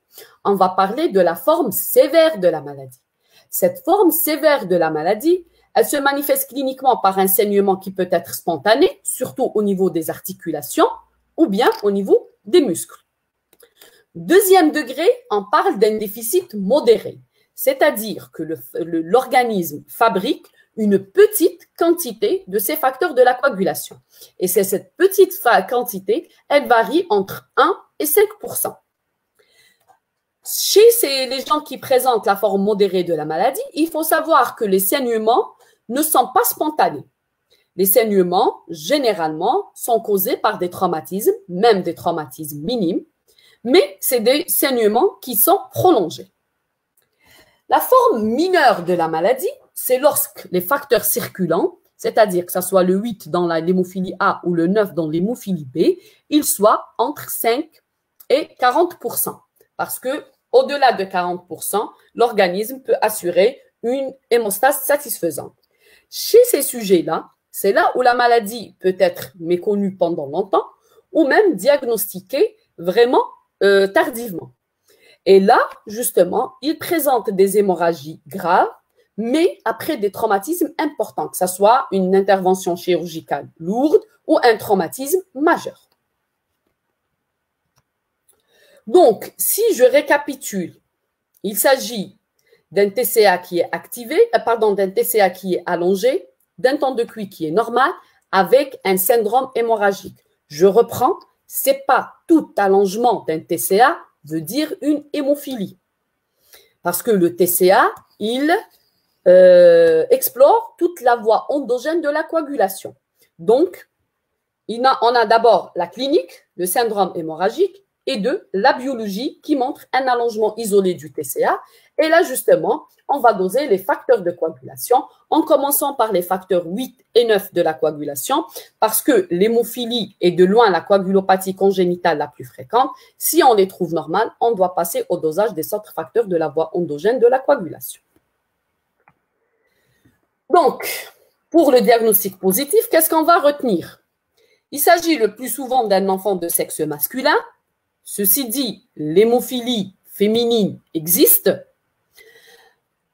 On va parler de la forme sévère de la maladie. Cette forme sévère de la maladie, elle se manifeste cliniquement par un saignement qui peut être spontané, surtout au niveau des articulations, ou bien au niveau des muscles. Deuxième degré, on parle d'un déficit modéré, c'est-à-dire que l'organisme fabrique une petite quantité de ces facteurs de la coagulation. Et c'est cette petite quantité, elle varie entre 1 et 5%. Chez les gens qui présentent la forme modérée de la maladie, il faut savoir que les saignements ne sont pas spontanés. Les saignements, généralement, sont causés par des traumatismes, même des traumatismes minimes, mais c'est des saignements qui sont prolongés. La forme mineure de la maladie, c'est lorsque les facteurs circulants, c'est-à-dire que ce soit le 8 dans l'hémophilie A ou le 9 dans l'hémophilie B, ils soient entre 5 et 40%. Parce que au-delà de 40%, l'organisme peut assurer une hémostase satisfaisante. Chez ces sujets-là, c'est là où la maladie peut être méconnue pendant longtemps ou même diagnostiquée vraiment tardivement. Et là, justement, ils présentent des hémorragies graves, mais après des traumatismes importants, que ce soit une intervention chirurgicale lourde ou un traumatisme majeur. Donc, si je récapitule, il s'agit d'un TCA qui est activé, d'un TCA qui est allongé, d'un temps de QI qui est normal, avec un syndrome hémorragique. Je reprends, c'est pas tout allongement d'un TCA veut dire une hémophilie. Parce que le TCA, il explore toute la voie endogène de la coagulation. Donc, on a d'abord la clinique, le syndrome hémorragique, et la biologie qui montre un allongement isolé du TCA. Et là, justement, on va doser les facteurs de coagulation en commençant par les facteurs 8 et 9 de la coagulation parce que l'hémophilie est de loin la coagulopathie congénitale la plus fréquente. Si on les trouve normales, on doit passer au dosage des autres facteurs de la voie endogène de la coagulation. Donc, pour le diagnostic positif, qu'est-ce qu'on va retenir? Il s'agit le plus souvent d'un enfant de sexe masculin. Ceci dit, l'hémophilie féminine existe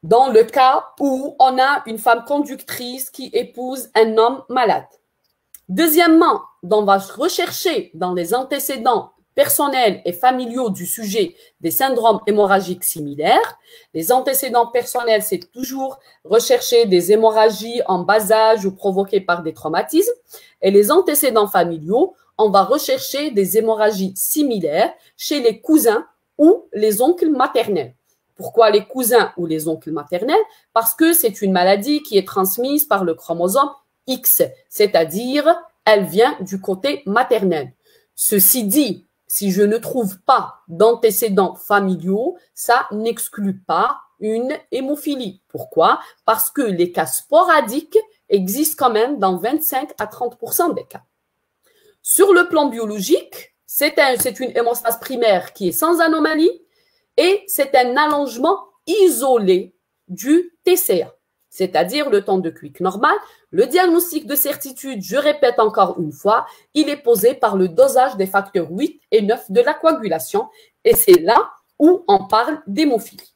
dans le cas où on a une femme conductrice qui épouse un homme malade. Deuxièmement, on va rechercher dans les antécédents personnels et familiaux du sujet des syndromes hémorragiques similaires. Les antécédents personnels, c'est toujours rechercher des hémorragies en bas âge ou provoquées par des traumatismes. Et les antécédents familiaux, on va rechercher des hémorragies similaires chez les cousins ou les oncles maternels. Pourquoi les cousins ou les oncles maternels? Parce que c'est une maladie qui est transmise par le chromosome X, c'est-à-dire elle vient du côté maternel. Ceci dit, si je ne trouve pas d'antécédents familiaux, ça n'exclut pas une hémophilie. Pourquoi? Parce que les cas sporadiques existent quand même dans 25 à 30% des cas. Sur le plan biologique, c'est une hémostase primaire qui est sans anomalie et c'est un allongement isolé du TCA, c'est-à-dire le temps de Quick normal. Le diagnostic de certitude, je répète encore une fois, il est posé par le dosage des facteurs 8 et 9 de la coagulation et c'est là où on parle d'hémophilie.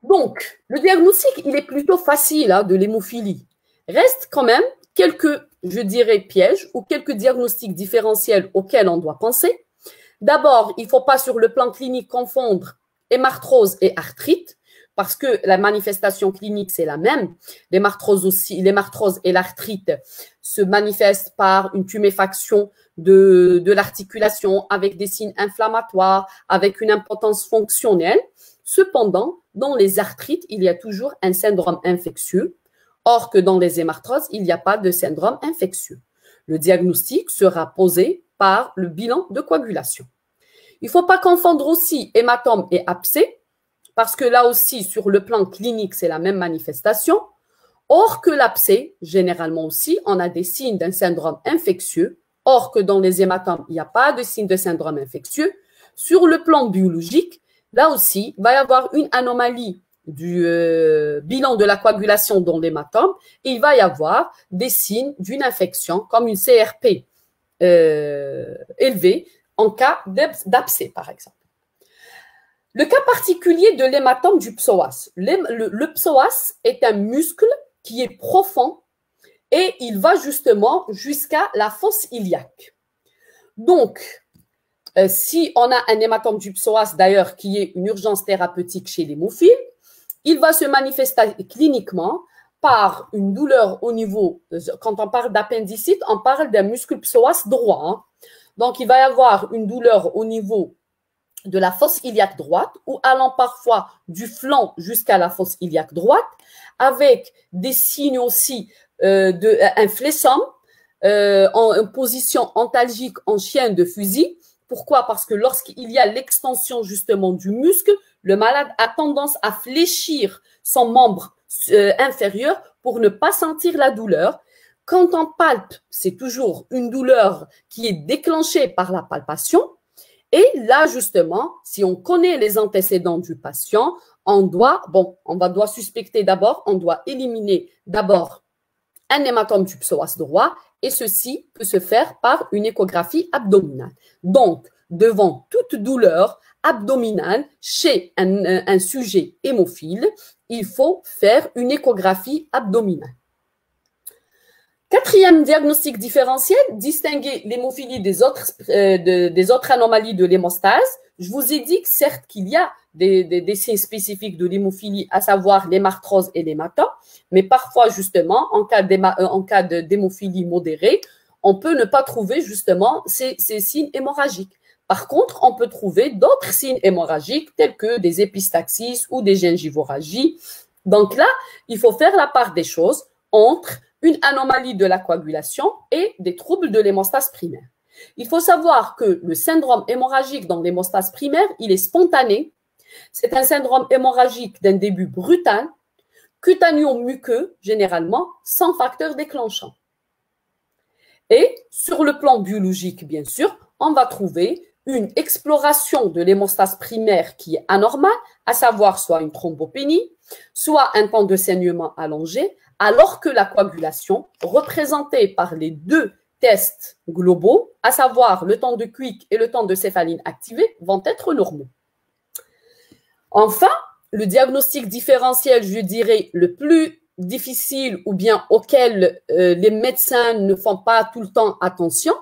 Donc, le diagnostic, il est plutôt facile de l'hémophilie. Reste quand même quelques, je dirais, pièges ou quelques diagnostics différentiels auxquels on doit penser. D'abord, il ne faut pas sur le plan clinique confondre hémarthrose et arthrite parce que la manifestation clinique, c'est la même. L'hémarthrose et l'arthrite se manifestent par une tuméfaction de l'articulation avec des signes inflammatoires, avec une impotence fonctionnelle. Cependant, dans les arthrites, il y a toujours un syndrome infectieux, or que dans les hémarthroses, il n'y a pas de syndrome infectieux. Le diagnostic sera posé par le bilan de coagulation. Il ne faut pas confondre aussi hématome et abcès, parce que là aussi, sur le plan clinique, c'est la même manifestation. Or que l'abcès, généralement aussi, on a des signes d'un syndrome infectieux, or que dans les hématomes, il n'y a pas de signe de syndrome infectieux. Sur le plan biologique, là aussi, il va y avoir une anomalie du bilan de la coagulation dans l'hématome. Il va y avoir des signes d'une infection, comme une CRP élevée, en cas d'abcès, par exemple. Le cas particulier de l'hématome du psoas. Le psoas est un muscle qui est profond et il va justement jusqu'à la fosse iliaque. Donc, Si on a un hématome du psoas, d'ailleurs, qui est une urgence thérapeutique chez l'hémophile, il va se manifester cliniquement par une douleur au niveau, quand on parle d'appendicite, on parle d'un muscle psoas droit. Hein. Donc, il va y avoir une douleur au niveau de la fosse iliaque droite ou allant parfois du flanc jusqu'à la fosse iliaque droite, avec des signes aussi d'un flessum en position antalgique en chien de fusil. Pourquoi? Parce que lorsqu'il y a l'extension justement du muscle, le malade a tendance à fléchir son membre inférieur pour ne pas sentir la douleur. Quand on palpe, c'est toujours une douleur qui est déclenchée par la palpation. Et là, justement, si on connaît les antécédents du patient, on doit suspecter d'abord, on doit éliminer d'abord un hématome du psoas droit et ceci peut se faire par une échographie abdominale. Donc, devant toute douleur abdominale chez un sujet hémophile, il faut faire une échographie abdominale. Quatrième diagnostic différentiel, distinguer l'hémophilie des autres anomalies de l'hémostase. Je vous ai dit que certes qu'il y a des signes spécifiques de l'hémophilie, à savoir l'hémarthrose et l'hématome, mais parfois justement, en cas d'hémophilie modérée, on peut ne pas trouver justement ces signes hémorragiques. Par contre, on peut trouver d'autres signes hémorragiques tels que des épistaxis ou des gingivorragies. Donc là, il faut faire la part des choses entre une anomalie de la coagulation et des troubles de l'hémostase primaire. Il faut savoir que le syndrome hémorragique dans l'hémostase primaire, il est spontané. C'est un syndrome hémorragique d'un début brutal, cutaneo-muqueux, généralement, sans facteur déclenchant. Et sur le plan biologique, bien sûr, on va trouver une exploration de l'hémostase primaire qui est anormale, à savoir soit une thrombopénie, soit un temps de saignement allongé, alors que la coagulation, représentée par les deux tests globaux, à savoir le temps de Quick et le temps de céphaline activé, vont être normaux. Enfin, le diagnostic différentiel, je dirais, le plus difficile ou bien auquel les médecins ne font pas tout le temps attention,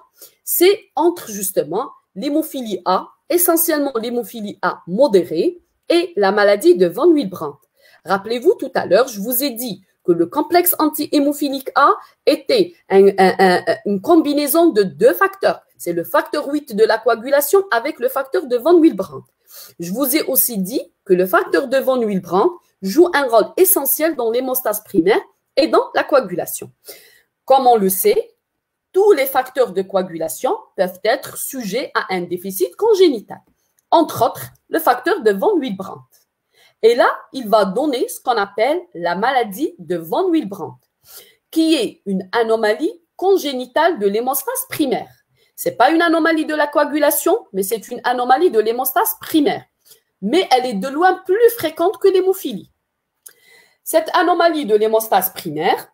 c'est entre justement l'hémophilie A, essentiellement l'hémophilie A modérée, et la maladie de von Willebrand. Rappelez-vous, tout à l'heure, je vous ai dit que le complexe anti-hémophilique A était une combinaison de deux facteurs. C'est le facteur 8 de la coagulation avec le facteur de von Willebrand. Je vous ai aussi dit que le facteur de von Willebrand joue un rôle essentiel dans l'hémostase primaire et dans la coagulation. Comme on le sait, tous les facteurs de coagulation peuvent être sujets à un déficit congénital, entre autres le facteur de von Willebrand. Et là, il va donner ce qu'on appelle la maladie de von Willebrand, qui est une anomalie congénitale de l'hémostase primaire. Ce n'est pas une anomalie de la coagulation, mais c'est une anomalie de l'hémostase primaire. Mais elle est de loin plus fréquente que l'hémophilie. Cette anomalie de l'hémostase primaire,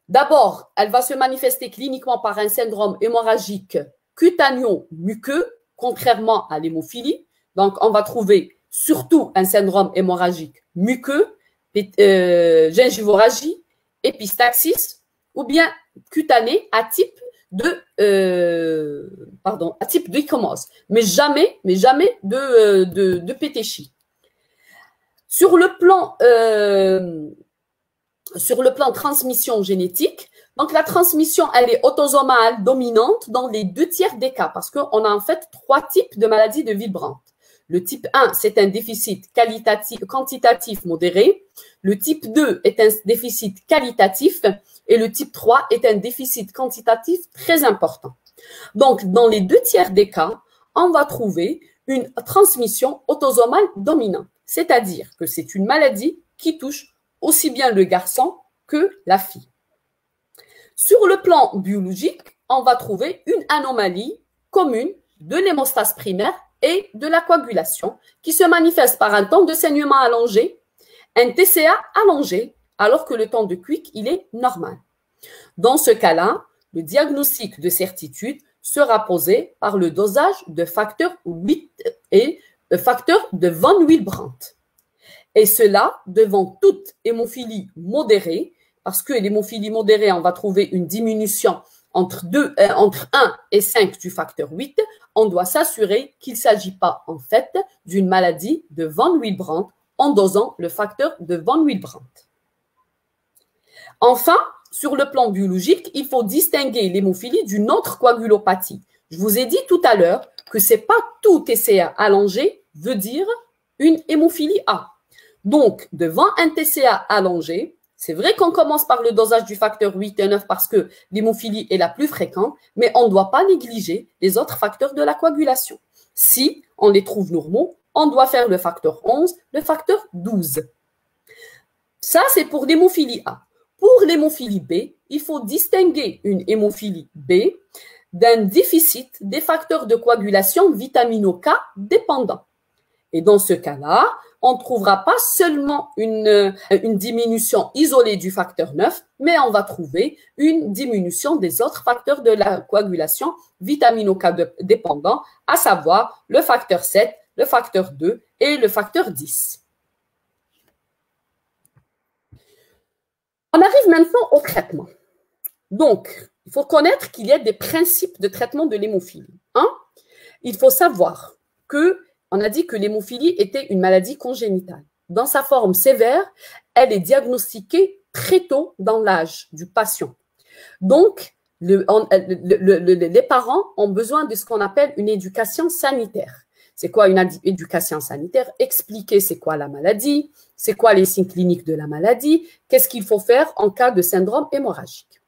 d'abord, elle va se manifester cliniquement par un syndrome hémorragique cutaneo-muqueux, contrairement à l'hémophilie. Donc, on va trouver surtout un syndrome hémorragique muqueux, gingivorragie, épistaxis, ou bien cutané à type d'icomose, mais jamais de pétéchie. Sur le plan transmission génétique, donc la transmission, elle est autosomale dominante dans les 2/3 des cas, parce qu'on a en fait 3 types de maladies de Willebrand. Le type 1, c'est un déficit quantitatif modéré. Le type 2 est un déficit qualitatif. Et le type 3 est un déficit quantitatif très important. Donc, dans les 2/3 des cas, on va trouver une transmission autosomale dominante. C'est-à-dire que c'est une maladie qui touche aussi bien le garçon que la fille. Sur le plan biologique, on va trouver une anomalie commune de l'hémostase primaire et de la coagulation qui se manifeste par un temps de saignement allongé, un TCA allongé, alors que le temps de Quick, il est normal. Dans ce cas-là, le diagnostic de certitude sera posé par le dosage de facteur 8 et le facteur de von Willebrand. Et cela devant toute hémophilie modérée, parce que l'hémophilie modérée, on va trouver une diminution entre 1 et 5 du facteur 8, on doit s'assurer qu'il ne s'agit pas en fait d'une maladie de Von Willebrand en dosant le facteur de Von Willebrand. Enfin, sur le plan biologique, il faut distinguer l'hémophilie d'une autre coagulopathie. Je vous ai dit tout à l'heure que ce n'est pas tout TCA allongé veut dire une hémophilie A. Donc, devant un TCA allongé, c'est vrai qu'on commence par le dosage du facteur 8 et 9 parce que l'hémophilie est la plus fréquente, mais on ne doit pas négliger les autres facteurs de la coagulation. Si on les trouve normaux, on doit faire le facteur 11, le facteur 12. Ça, c'est pour l'hémophilie A. Pour l'hémophilie B, il faut distinguer une hémophilie B d'un déficit des facteurs de coagulation vitamino-K dépendants. Et dans ce cas-là, on ne trouvera pas seulement une diminution isolée du facteur 9, mais on va trouver une diminution des autres facteurs de la coagulation vitamino-K dépendants, à savoir le facteur 7, le facteur 2 et le facteur 10. On arrive maintenant au traitement. Donc, il faut connaître qu'il y a des principes de traitement de l'hémophilie. Il faut savoir on a dit que l'hémophilie était une maladie congénitale. Dans sa forme sévère, elle est diagnostiquée très tôt dans l'âge du patient. Donc, les parents ont besoin de ce qu'on appelle une éducation sanitaire. C'est quoi une éducation sanitaire? Expliquer c'est quoi la maladie, c'est quoi les signes cliniques de la maladie, qu'est-ce qu'il faut faire en cas de syndrome hémorragique.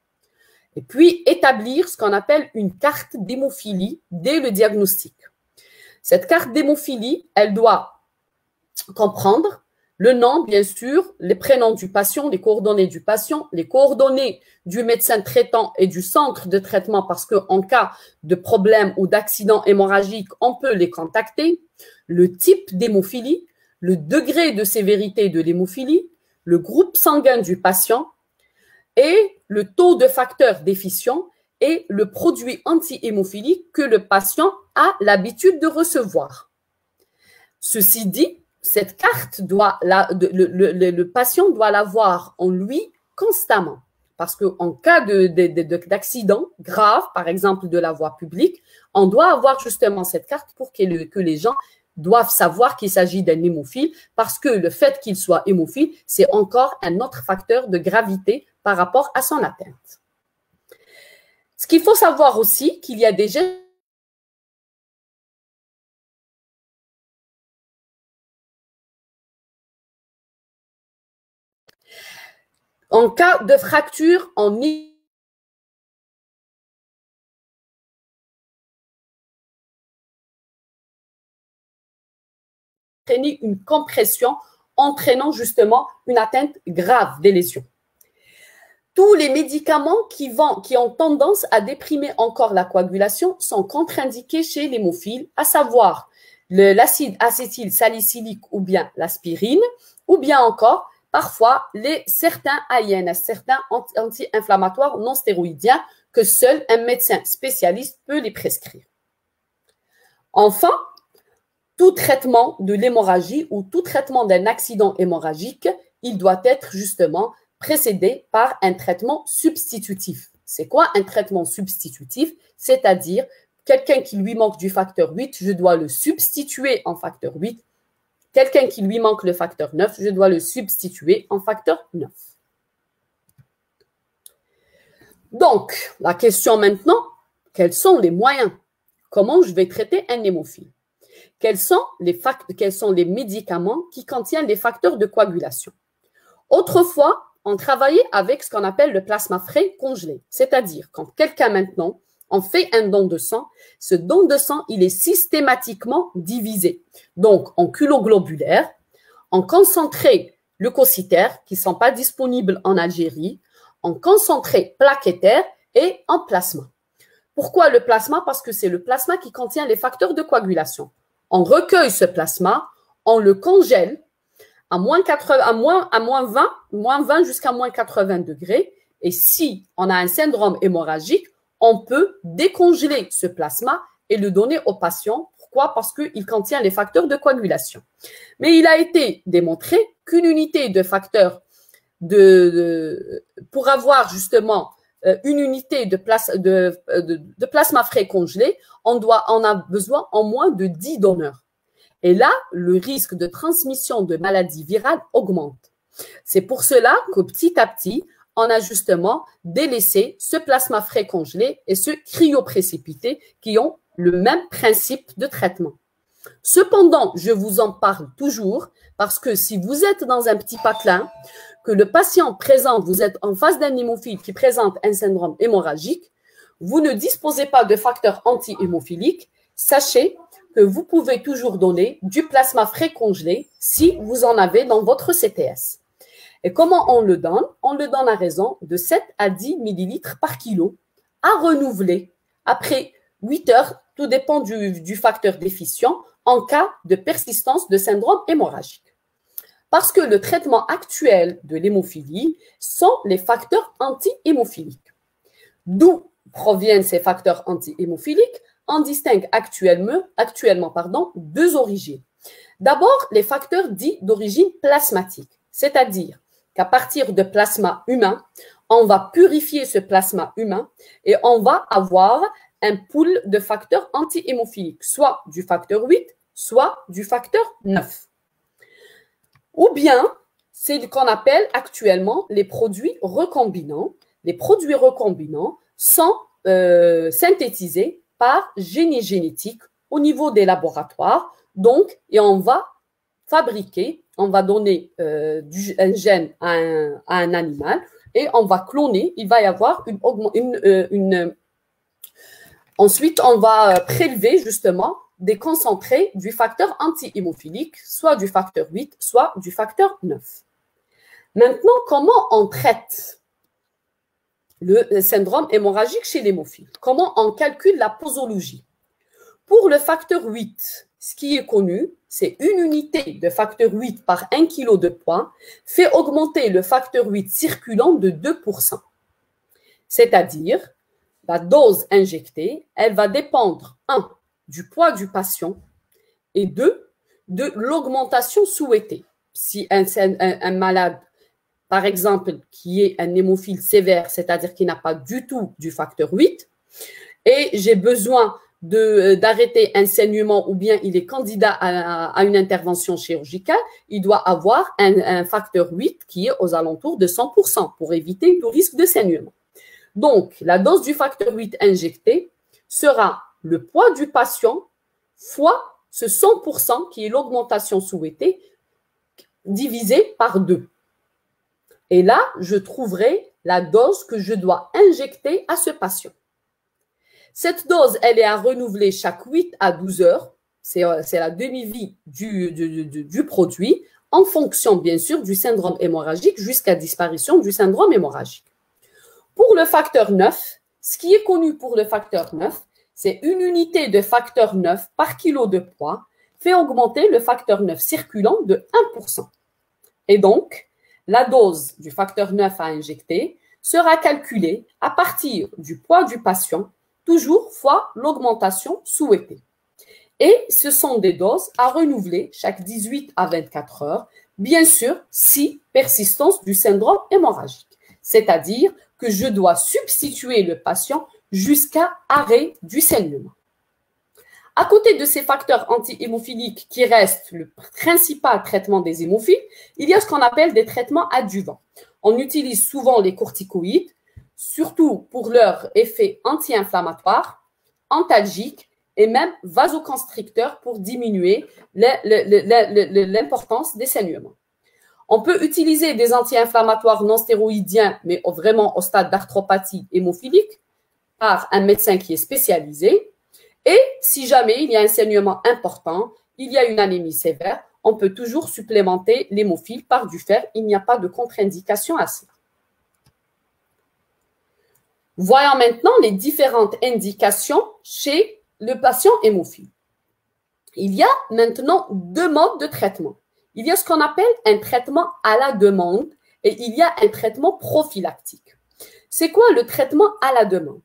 Et puis, établir ce qu'on appelle une carte d'hémophilie dès le diagnostic. Cette carte d'hémophilie, elle doit comprendre le nom, bien sûr, les prénoms du patient, les coordonnées du patient, les coordonnées du médecin traitant et du centre de traitement parce qu'en cas de problème ou d'accident hémorragique, on peut les contacter, le type d'hémophilie, le degré de sévérité de l'hémophilie, le groupe sanguin du patient et le taux de facteur déficient et le produit anti-hémophilique que le patient a l'habitude de recevoir. Ceci dit, cette carte, le patient doit l'avoir en lui constamment. Parce qu'en cas d'accident grave, par exemple de la voie publique, on doit avoir justement cette carte pour que les gens doivent savoir qu'il s'agit d'un hémophile parce que le fait qu'il soit hémophile, c'est encore un autre facteur de gravité par rapport à son atteinte. Ce qu'il faut savoir aussi, qu'il y a des gestes en cas de fracture en entraîner une compression, entraînant justement une atteinte grave des lésions. Tous les médicaments qui ont tendance à déprimer encore la coagulation sont contre-indiqués chez l'hémophile, à savoir l'acide acétylsalicylique ou bien l'aspirine, ou bien encore parfois certains AINS, certains anti-inflammatoires non stéroïdiens que seul un médecin spécialiste peut les prescrire. Enfin, tout traitement de l'hémorragie ou tout traitement d'un accident hémorragique, il doit être justement précédé par un traitement substitutif. C'est quoi un traitement substitutif? C'est-à-dire, quelqu'un qui lui manque du facteur 8, je dois le substituer en facteur 8. Quelqu'un qui lui manque le facteur 9, je dois le substituer en facteur 9. Donc, la question maintenant, quels sont les moyens? Comment je vais traiter un hémophile? Quels sont les médicaments qui contiennent les facteurs de coagulation? Autrefois, on travaillait avec ce qu'on appelle le plasma frais congelé. C'est-à-dire, quand quelqu'un maintenant, on fait un don de sang, ce don de sang, il est systématiquement divisé. Donc, en culoglobulaire, en concentré leucocytaire, qui ne sont pas disponibles en Algérie, en concentré plaquettaire et en plasma. Pourquoi le plasma? Parce que c'est le plasma qui contient les facteurs de coagulation. On recueille ce plasma, on le congèle à moins 20 jusqu'à moins 80 degrés. Et si on a un syndrome hémorragique, on peut décongeler ce plasma et le donner au patient. Pourquoi? Parce qu'il contient les facteurs de coagulation. Mais il a été démontré qu'une unité de facteurs pour avoir justement une unité de plasma frais congelé, on a besoin en moins de 10 donneurs. Et là, le risque de transmission de maladies virales augmente. C'est pour cela que petit à petit, on a justement délaissé ce plasma frais congelé et ce cryoprécipité qui ont le même principe de traitement. Cependant, je vous en parle toujours parce que si vous êtes dans un petit patelin, que le patient présente, vous êtes en face d'un hémophile qui présente un syndrome hémorragique, vous ne disposez pas de facteurs anti-hémophiliques, sachez que vous pouvez toujours donner du plasma frais congelé si vous en avez dans votre CTS. Et comment on le donne? On le donne à raison de 7 à 10 millilitres par kilo à renouveler après 8 heures, tout dépend du facteur déficient, en cas de persistance de syndrome hémorragique. Parce que le traitement actuel de l'hémophilie sont les facteurs anti-hémophiliques. D'où proviennent ces facteurs anti-hémophiliques? On distingue actuellement deux origines. D'abord, les facteurs dits d'origine plasmatique, c'est-à-dire qu'à partir de plasma humain, on va purifier ce plasma humain et on va avoir un pool de facteurs anti-hémophiliques, soit du facteur 8, soit du facteur 9. Ou bien, c'est ce qu'on appelle actuellement les produits recombinants. Les produits recombinants sont synthétisés par génie génétique au niveau des laboratoires. Donc, et on va fabriquer, on va donner un gène à un animal et on va cloner. Il va y avoir ensuite, on va prélever justement des concentrés du facteur anti-hémophilique, soit du facteur 8, soit du facteur 9. Maintenant, comment on traite le syndrome hémorragique chez l'hémophile? Comment on calcule la posologie? Pour le facteur 8, ce qui est connu, c'est une unité de facteur 8 par 1 kg de poids fait augmenter le facteur 8 circulant de 2%. C'est-à-dire, la dose injectée, elle va dépendre, 1, du poids du patient et 2, de l'augmentation souhaitée. Si un malade, par exemple, qui est un hémophile sévère, c'est-à-dire qui n'a pas du tout du facteur 8, et j'ai besoin d'arrêter un saignement ou bien il est candidat à une intervention chirurgicale, il doit avoir un facteur 8 qui est aux alentours de 100% pour éviter tout risque de saignement. Donc, la dose du facteur 8 injecté sera le poids du patient fois ce 100% qui est l'augmentation souhaitée divisé par 2. Et là, je trouverai la dose que je dois injecter à ce patient. Cette dose, elle est à renouveler chaque 8 à 12 heures. C'est la demi-vie du produit en fonction, bien sûr, du syndrome hémorragique jusqu'à disparition du syndrome hémorragique. Pour le facteur 9, ce qui est connu pour le facteur 9, c'est une unité de facteur 9 par kilo de poids fait augmenter le facteur 9 circulant de 1%. Et donc, la dose du facteur 9 à injecter sera calculée à partir du poids du patient, toujours fois l'augmentation souhaitée. Et ce sont des doses à renouveler chaque 18 à 24 heures, bien sûr, si persistance du syndrome hémorragique. C'est-à-dire que je dois substituer le patient jusqu'à arrêt du saignement. À côté de ces facteurs anti-hémophiliques qui restent le principal traitement des hémophiles, il y a ce qu'on appelle des traitements adjuvants. On utilise souvent les corticoïdes, surtout pour leur effet anti-inflammatoire, antalgique et même vasoconstricteur pour diminuer l'importance des saignements. On peut utiliser des anti-inflammatoires non stéroïdiens, mais vraiment au stade d'arthropathie hémophilique, par un médecin qui est spécialisé. Et si jamais il y a un saignement important, il y a une anémie sévère, on peut toujours supplémenter l'hémophile par du fer. Il n'y a pas de contre-indication à cela. Voyons maintenant les différentes indications chez le patient hémophile. Il y a maintenant deux modes de traitement. Il y a ce qu'on appelle un traitement à la demande et il y a un traitement prophylactique. C'est quoi le traitement à la demande?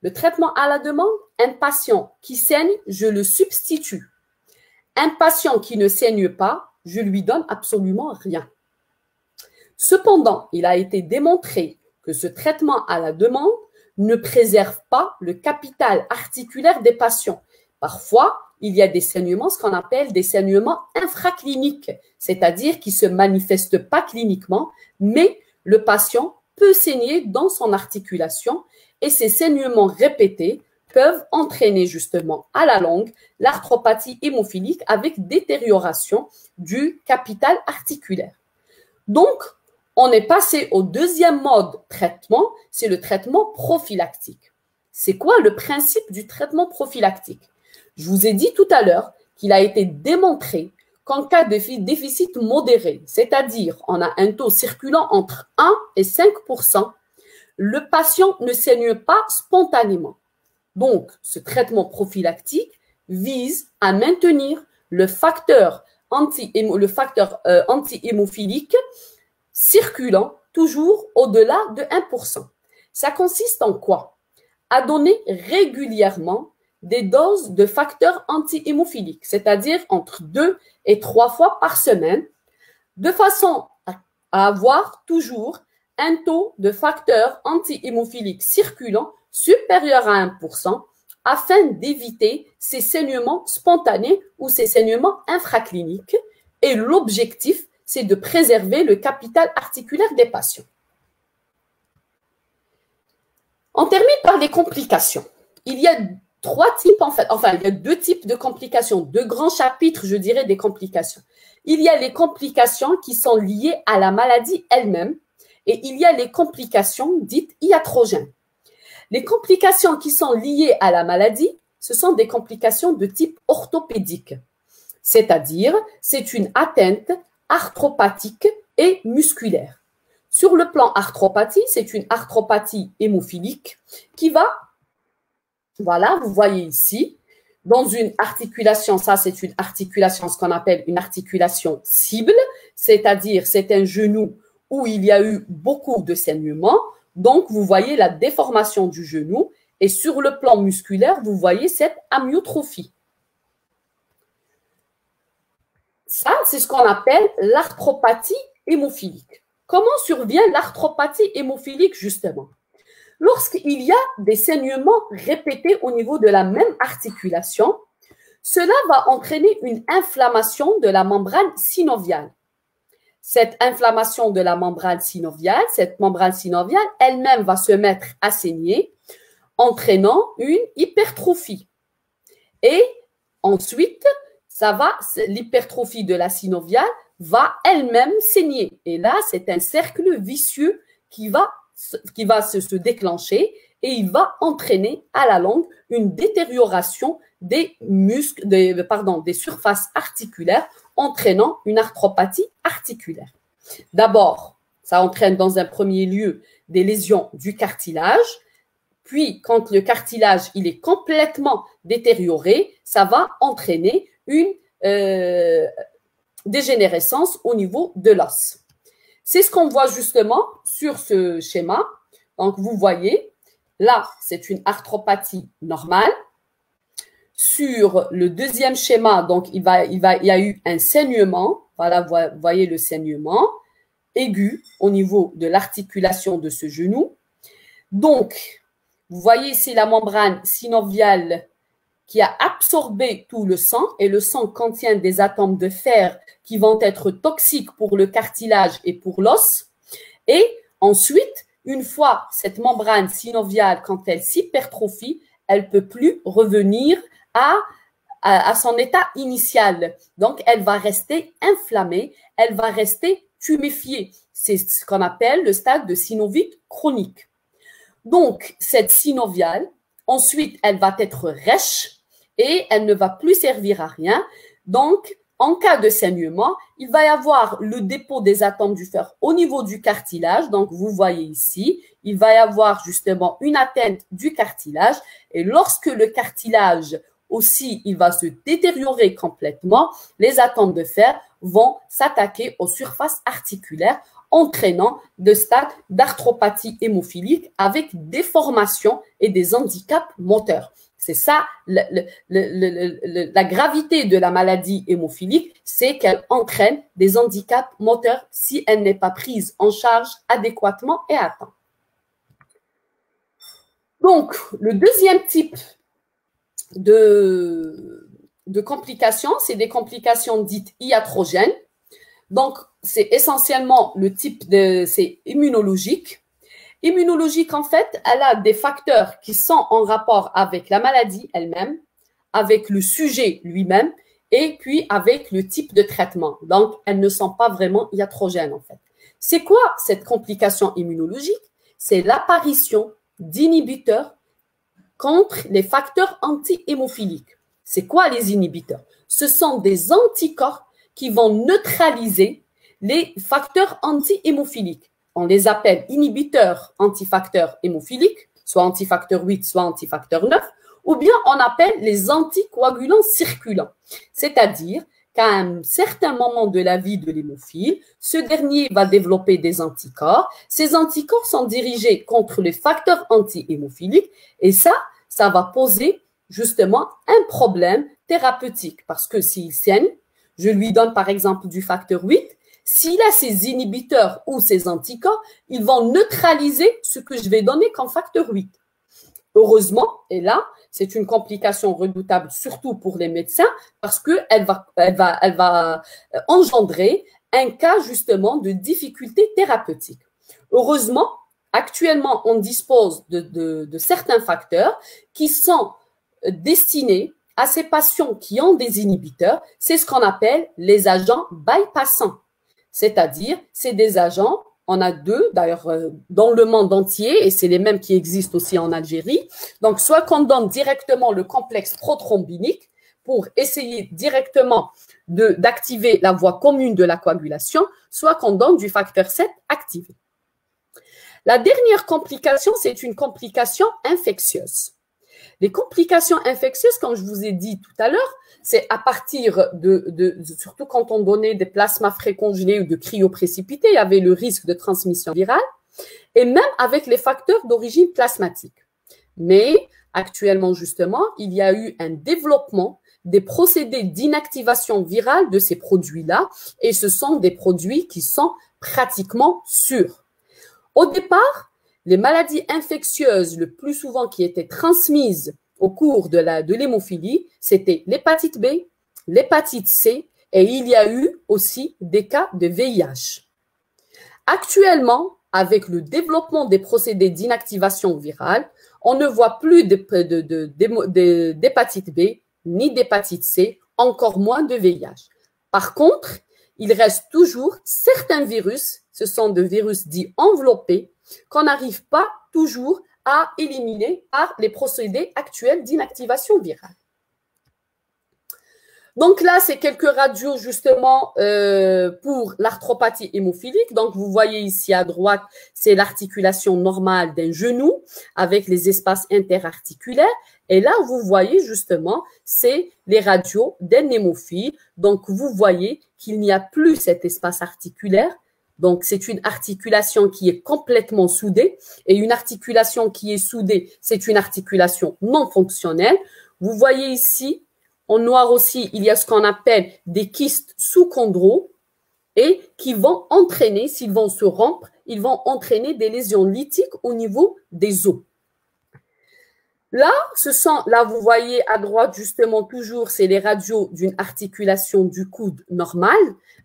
Le traitement à la demande, un patient qui saigne, je le substitue. Un patient qui ne saigne pas, je lui donne absolument rien. Cependant, il a été démontré que ce traitement à la demande ne préserve pas le capital articulaire des patients. Parfois, il y a des saignements, ce qu'on appelle des saignements infracliniques, c'est-à-dire qui ne se manifestent pas cliniquement, mais le patient peut saigner dans son articulation et ces saignements répétés peuvent entraîner justement à la longue l'arthropathie hémophilique avec détérioration du capital articulaire. Donc, on est passé au deuxième mode de traitement, c'est le traitement prophylactique. C'est quoi le principe du traitement prophylactique? Je vous ai dit tout à l'heure qu'il a été démontré qu'en cas de déficit modéré, c'est-à-dire on a un taux circulant entre 1 et 5%, le patient ne saigne pas spontanément. Donc, ce traitement prophylactique vise à maintenir le facteur anti-hémophilique circulant toujours au-delà de 1%. Ça consiste en quoi? À donner régulièrement des doses de facteurs anti-hémophiliques, c'est-à-dire entre 2 et 3 fois par semaine, de façon à avoir toujours un taux de facteurs anti-hémophiliques circulant supérieur à 1% afin d'éviter ces saignements spontanés ou ces saignements infracliniques. Et l'objectif, c'est de préserver le capital articulaire des patients. On termine par les complications. Il y a trois types, il y a deux types de complications, deux grands chapitres, je dirais, des complications. Il y a les complications qui sont liées à la maladie elle-même et il y a les complications dites iatrogènes. Les complications qui sont liées à la maladie, ce sont des complications de type orthopédique, c'est-à-dire c'est une atteinte arthropathique et musculaire. Sur le plan arthropathie, c'est une arthropathie hémophilique qui va, voilà, vous voyez ici, dans une articulation, ça c'est une articulation, ce qu'on appelle une articulation cible, c'est-à-dire c'est un genou où il y a eu beaucoup de saignements. Donc, vous voyez la déformation du genou et sur le plan musculaire, vous voyez cette amyotrophie. Ça, c'est ce qu'on appelle l'arthropathie hémophilique. Comment survient l'arthropathie hémophilique, justement? Lorsqu'il y a des saignements répétés au niveau de la même articulation, cela va entraîner une inflammation de la membrane synoviale. Cette inflammation de la membrane synoviale, elle-même va se mettre à saigner, entraînant une hypertrophie. Et ensuite, l'hypertrophie de la synoviale va elle-même saigner. Et là, c'est un cercle vicieux qui va se déclencher et il va entraîner à la longue une détérioration des muscles, des surfaces articulaires, entraînant une arthropathie articulaire. D'abord, ça entraîne dans un premier lieu des lésions du cartilage, puis quand le cartilage il est complètement détérioré, ça va entraîner une dégénérescence au niveau de l'os. C'est ce qu'on voit justement sur ce schéma. Donc, vous voyez, là, c'est une arthropathie normale. Sur le deuxième schéma, donc, il y a eu un saignement. Voilà, vous voyez le saignement aigu au niveau de l'articulation de ce genou. Donc, vous voyez ici la membrane synoviale qui a absorbé tout le sang et le sang contient des atomes de fer qui vont être toxiques pour le cartilage et pour l'os. Et ensuite, une fois cette membrane synoviale, quand elle s'hypertrophie, elle ne peut plus revenir à son état initial. Donc, elle va rester inflammée, elle va rester tuméfiée. C'est ce qu'on appelle le stade de synovite chronique. Donc, cette synoviale, ensuite, elle va être rêche et elle ne va plus servir à rien. Donc, en cas de saignement, il va y avoir le dépôt des atomes du fer au niveau du cartilage. Donc, vous voyez ici, il va y avoir justement une atteinte du cartilage. Et lorsque le cartilage aussi, il va se détériorer complètement, les atomes de fer vont s'attaquer aux surfaces articulaires, entraînant des stades d'arthropathie hémophilique avec des déformations et des handicaps moteurs. C'est ça, la gravité de la maladie hémophilique, c'est qu'elle entraîne des handicaps moteurs si elle n'est pas prise en charge adéquatement et à temps. Donc, le deuxième type de complications, c'est des complications dites iatrogènes. Donc, c'est essentiellement le type c'est immunologique. Immunologique, en fait, elle a des facteurs qui sont en rapport avec la maladie elle-même, avec le sujet lui-même, et puis avec le type de traitement. Donc, elles ne sont pas vraiment iatrogènes, en fait. C'est quoi cette complication immunologique? C'est l'apparition d'inhibiteurs contre les facteurs anti-hémophiliques. C'est quoi les inhibiteurs? Ce sont des anticorps qui vont neutraliser les facteurs anti-hémophiliques. On les appelle inhibiteurs antifacteurs hémophiliques, soit antifacteur 8, soit antifacteur 9, ou bien on appelle les anticoagulants circulants. C'est-à-dire qu'à un certain moment de la vie de l'hémophile, ce dernier va développer des anticorps. Ces anticorps sont dirigés contre les facteurs anti-hémophiliques et ça va poser justement un problème thérapeutique parce que s'il saigne, je lui donne par exemple du facteur 8, s'il a ces inhibiteurs ou ces anticorps, ils vont neutraliser ce que je vais donner comme facteur 8. Heureusement, et là, c'est une complication redoutable, surtout pour les médecins, parce qu'elle va engendrer un cas justement de difficulté thérapeutique. Heureusement, actuellement, on dispose de certains facteurs qui sont destinés à ces patients qui ont des inhibiteurs. C'est ce qu'on appelle les agents bypassants. C'est-à-dire, c'est des agents, on a deux d'ailleurs dans le monde entier et c'est les mêmes qui existent aussi en Algérie. Donc, soit qu'on donne directement le complexe prothrombinique pour essayer directement d'activer la voie commune de la coagulation, soit qu'on donne du facteur 7 activé. La dernière complication, c'est une complication infectieuse. Les complications infectieuses, comme je vous ai dit tout à l'heure, c'est à partir surtout quand on donnait des plasmas frais congelés ou de cryoprécipités, il y avait le risque de transmission virale, et même avec les facteurs d'origine plasmatique. Mais actuellement, justement, il y a eu un développement des procédés d'inactivation virale de ces produits-là, et ce sont des produits qui sont pratiquement sûrs. Au départ, les maladies infectieuses, le plus souvent qui étaient transmises au cours de l'hémophilie, c'était l'hépatite B, l'hépatite C et il y a eu aussi des cas de VIH. Actuellement, avec le développement des procédés d'inactivation virale, on ne voit plus d'hépatite B ni d'hépatite C, encore moins de VIH. Par contre, il reste toujours certains virus, ce sont des virus dits enveloppés, qu'on n'arrive pas toujours à éliminer par les procédés actuels d'inactivation virale. Donc là, c'est quelques radios justement pour l'arthropathie hémophilique. Donc, vous voyez ici à droite, c'est l'articulation normale d'un genou avec les espaces interarticulaires. Et là, vous voyez justement, c'est les radios d'un hémophile. Donc, vous voyez qu'il n'y a plus cet espace articulaire. Donc, c'est une articulation qui est complètement soudée. Et une articulation qui est soudée, c'est une articulation non fonctionnelle. Vous voyez ici, en noir aussi, il y a ce qu'on appelle des kystes sous-chondraux et qui vont entraîner, s'ils vont se rompre, ils vont entraîner des lésions lytiques au niveau des os. Là, là, vous voyez à droite, justement, toujours, c'est les radios d'une articulation du coude normale.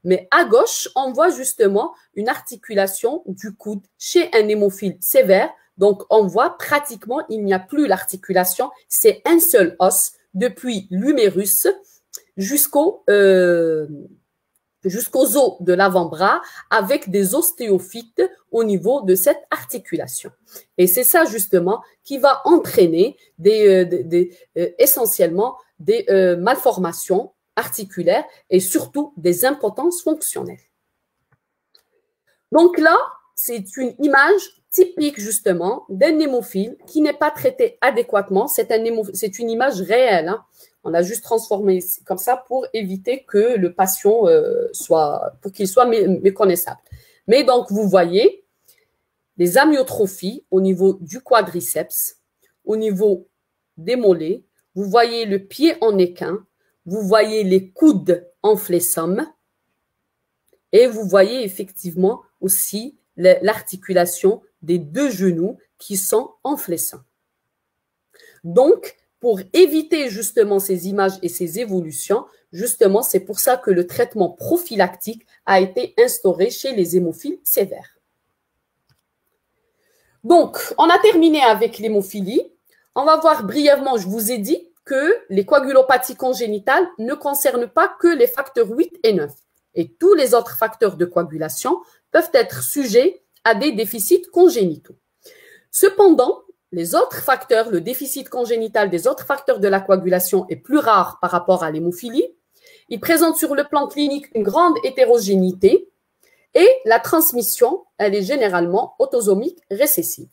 Mais à gauche, on voit justement une articulation du coude chez un hémophile sévère. Donc, on voit pratiquement, il n'y a plus l'articulation. C'est un seul os depuis l'humérus jusqu'aux os de l'avant-bras avec des ostéophytes au niveau de cette articulation. Et c'est ça justement qui va entraîner essentiellement des malformations articulaires et surtout des impotences fonctionnelles. Donc là, c'est une image typique justement d'un hémophile qui n'est pas traité adéquatement. C'est une image réelle. Hein. On l'a juste transformé comme ça pour éviter que le patient pour qu'il soit méconnaissable. Mais donc, vous voyez les amyotrophies au niveau du quadriceps, au niveau des mollets. Vous voyez le pied en équin. Vous voyez les coudes en flessum. Et vous voyez effectivement aussi l'articulation des deux genoux qui sont en flessant. Donc, pour éviter justement ces images et ces évolutions, justement, c'est pour ça que le traitement prophylactique a été instauré chez les hémophiles sévères. Donc, on a terminé avec l'hémophilie. On va voir brièvement, je vous ai dit que les coagulopathies congénitales ne concernent pas que les facteurs 8 et 9. Et tous les autres facteurs de coagulation peuvent être sujets à des déficits congénitaux. Cependant, les autres facteurs, le déficit congénital des autres facteurs de la coagulation est plus rare par rapport à l'hémophilie. Il présente sur le plan clinique une grande hétérogénéité et la transmission, elle est généralement autosomique récessive.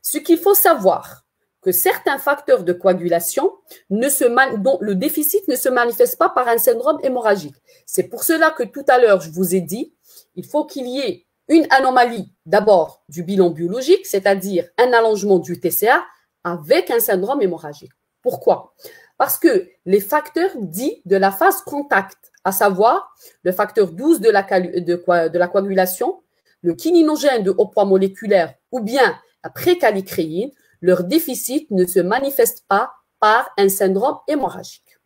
Ce qu'il faut savoir, que certains facteurs de coagulation dont le déficit ne se manifeste pas par un syndrome hémorragique. C'est pour cela que tout à l'heure, je vous ai dit, il faut qu'il y ait une anomalie d'abord du bilan biologique, c'est-à-dire un allongement du TCA avec un syndrome hémorragique. Pourquoi? Parce que les facteurs dits de la phase contact, à savoir le facteur 12 de la coagulation, le kininogène de haut poids moléculaire ou bien la précalicréine, leur déficit ne se manifeste pas par un syndrome hémorragique.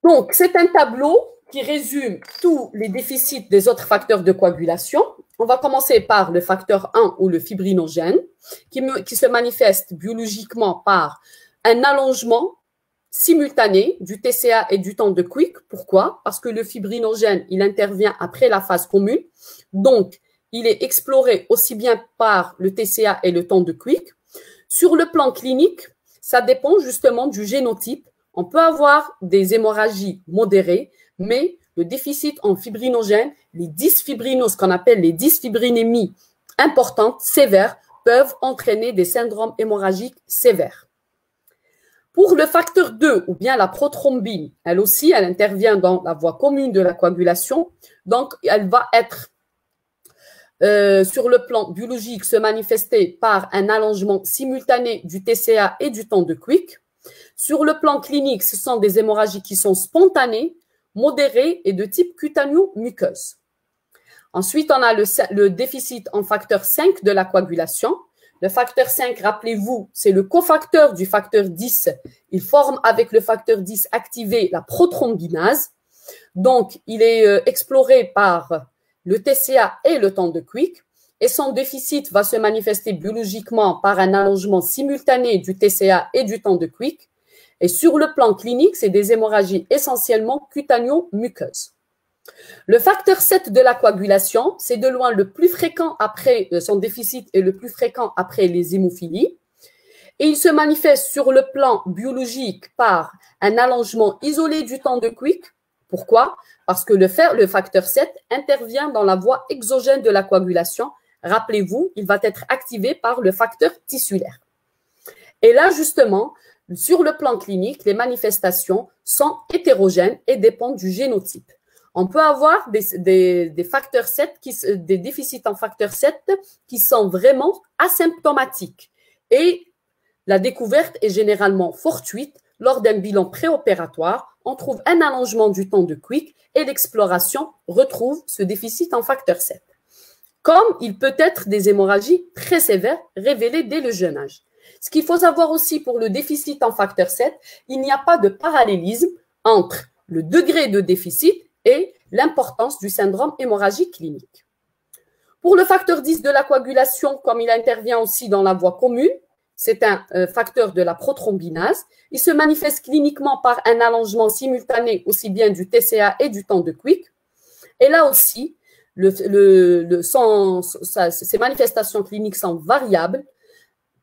Donc, c'est un tableau qui résume tous les déficits des autres facteurs de coagulation. On va commencer par le facteur 1 ou le fibrinogène, qui se manifeste biologiquement par un allongement simultané du TCA et du temps de Quick. Pourquoi? Parce que le fibrinogène, il intervient après la phase commune. Donc, il est exploré aussi bien par le TCA et le temps de Quick. Sur le plan clinique, ça dépend justement du génotype. On peut avoir des hémorragies modérées, mais le déficit en fibrinogène, les dysfibrinoses, qu'on appelle les dysfibrinémies importantes, sévères, peuvent entraîner des syndromes hémorragiques sévères. Pour le facteur 2, ou bien la prothrombine, elle aussi, elle intervient dans la voie commune de la coagulation. Donc, elle va être, sur le plan biologique, se manifester par un allongement simultané du TCA et du temps de Quick. Sur le plan clinique, ce sont des hémorragies qui sont spontanées, modérées et de type cutanéo-muqueuse. Ensuite, on a le déficit en facteur 5 de la coagulation. Le facteur 5, rappelez-vous, c'est le cofacteur du facteur 10. Il forme avec le facteur 10 activé la prothrombinase. Donc, il est exploré par le TCA et le temps de Quick. Et son déficit va se manifester biologiquement par un allongement simultané du TCA et du temps de Quick. Et sur le plan clinique, c'est des hémorragies essentiellement cutanéo-muqueuses. Le facteur 7 de la coagulation, c'est de loin le plus fréquent après son déficit et le plus fréquent après les hémophilies. Et il se manifeste sur le plan biologique par un allongement isolé du temps de Quick. Pourquoi? Parce que le facteur 7 intervient dans la voie exogène de la coagulation. Rappelez-vous, il va être activé par le facteur tissulaire. Et là, justement, sur le plan clinique, les manifestations sont hétérogènes et dépendent du génotype. On peut avoir des facteurs 7, des déficits en facteur 7 qui sont vraiment asymptomatiques. Et la découverte est généralement fortuite. Lors d'un bilan préopératoire, on trouve un allongement du temps de Quick et l'exploration retrouve ce déficit en facteur 7. Comme il peut être des hémorragies très sévères révélées dès le jeune âge. Ce qu'il faut savoir aussi pour le déficit en facteur 7, il n'y a pas de parallélisme entre le degré de déficit et l'importance du syndrome hémorragique clinique. Pour le facteur 10 de la coagulation, comme il intervient aussi dans la voie commune, c'est un facteur de la prothrombinase. Il se manifeste cliniquement par un allongement simultané aussi bien du TCA et du temps de Quick. Et là aussi, ces manifestations cliniques sont variables.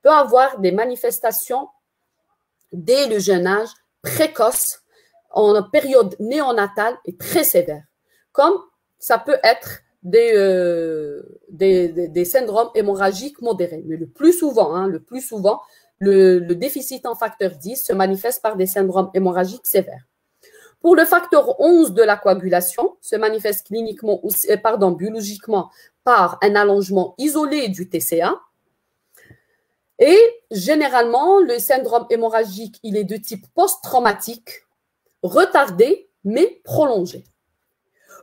Peut avoir des manifestations dès le jeune âge, précoces, en période néonatale et très sévère, comme ça peut être des syndromes hémorragiques modérés. Mais le plus souvent, le déficit en facteur 10 se manifeste par des syndromes hémorragiques sévères. Pour le facteur 11 de la coagulation, se manifeste biologiquement par un allongement isolé du TCA. Et généralement, le syndrome hémorragique, il est de type post-traumatique, retardé, mais prolongé.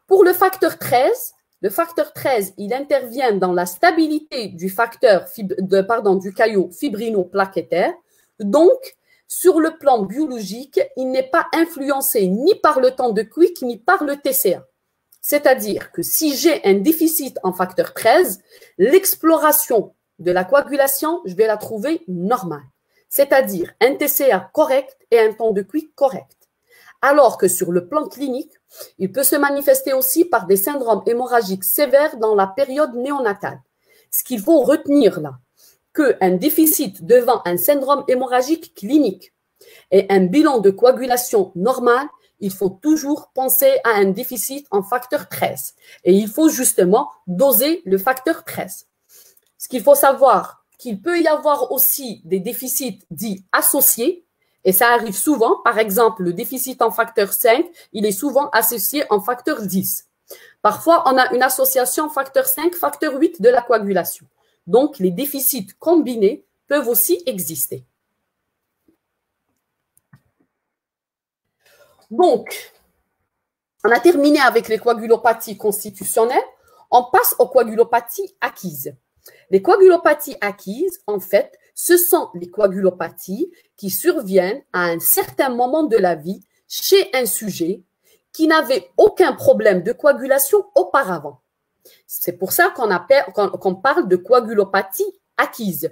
Pour le facteur 13, Le facteur 13, il intervient dans la stabilité du du caillot fibrino-plaquettaire. Donc, sur le plan biologique, il n'est pas influencé ni par le temps de Quick ni par le TCA. C'est-à-dire que si j'ai un déficit en facteur 13, l'exploration de la coagulation, je vais la trouver normale. C'est-à-dire un TCA correct et un temps de Quick correct. Alors que sur le plan clinique, il peut se manifester aussi par des syndromes hémorragiques sévères dans la période néonatale. Ce qu'il faut retenir là, qu'un déficit devant un syndrome hémorragique clinique et un bilan de coagulation normal, il faut toujours penser à un déficit en facteur 13. Et il faut justement doser le facteur 13. Ce qu'il faut savoir, qu'il peut y avoir aussi des déficits dits associés, et ça arrive souvent. Par exemple, le déficit en facteur 5, il est souvent associé en facteur 10. Parfois, on a une association facteur 5, facteur 8 de la coagulation. Donc, les déficits combinés peuvent aussi exister. Donc, on a terminé avec les coagulopathies constitutionnelles. On passe aux coagulopathies acquises. Les coagulopathies acquises, en fait, ce sont les coagulopathies qui surviennent à un certain moment de la vie chez un sujet qui n'avait aucun problème de coagulation auparavant. C'est pour ça qu'on parle de coagulopathie acquise.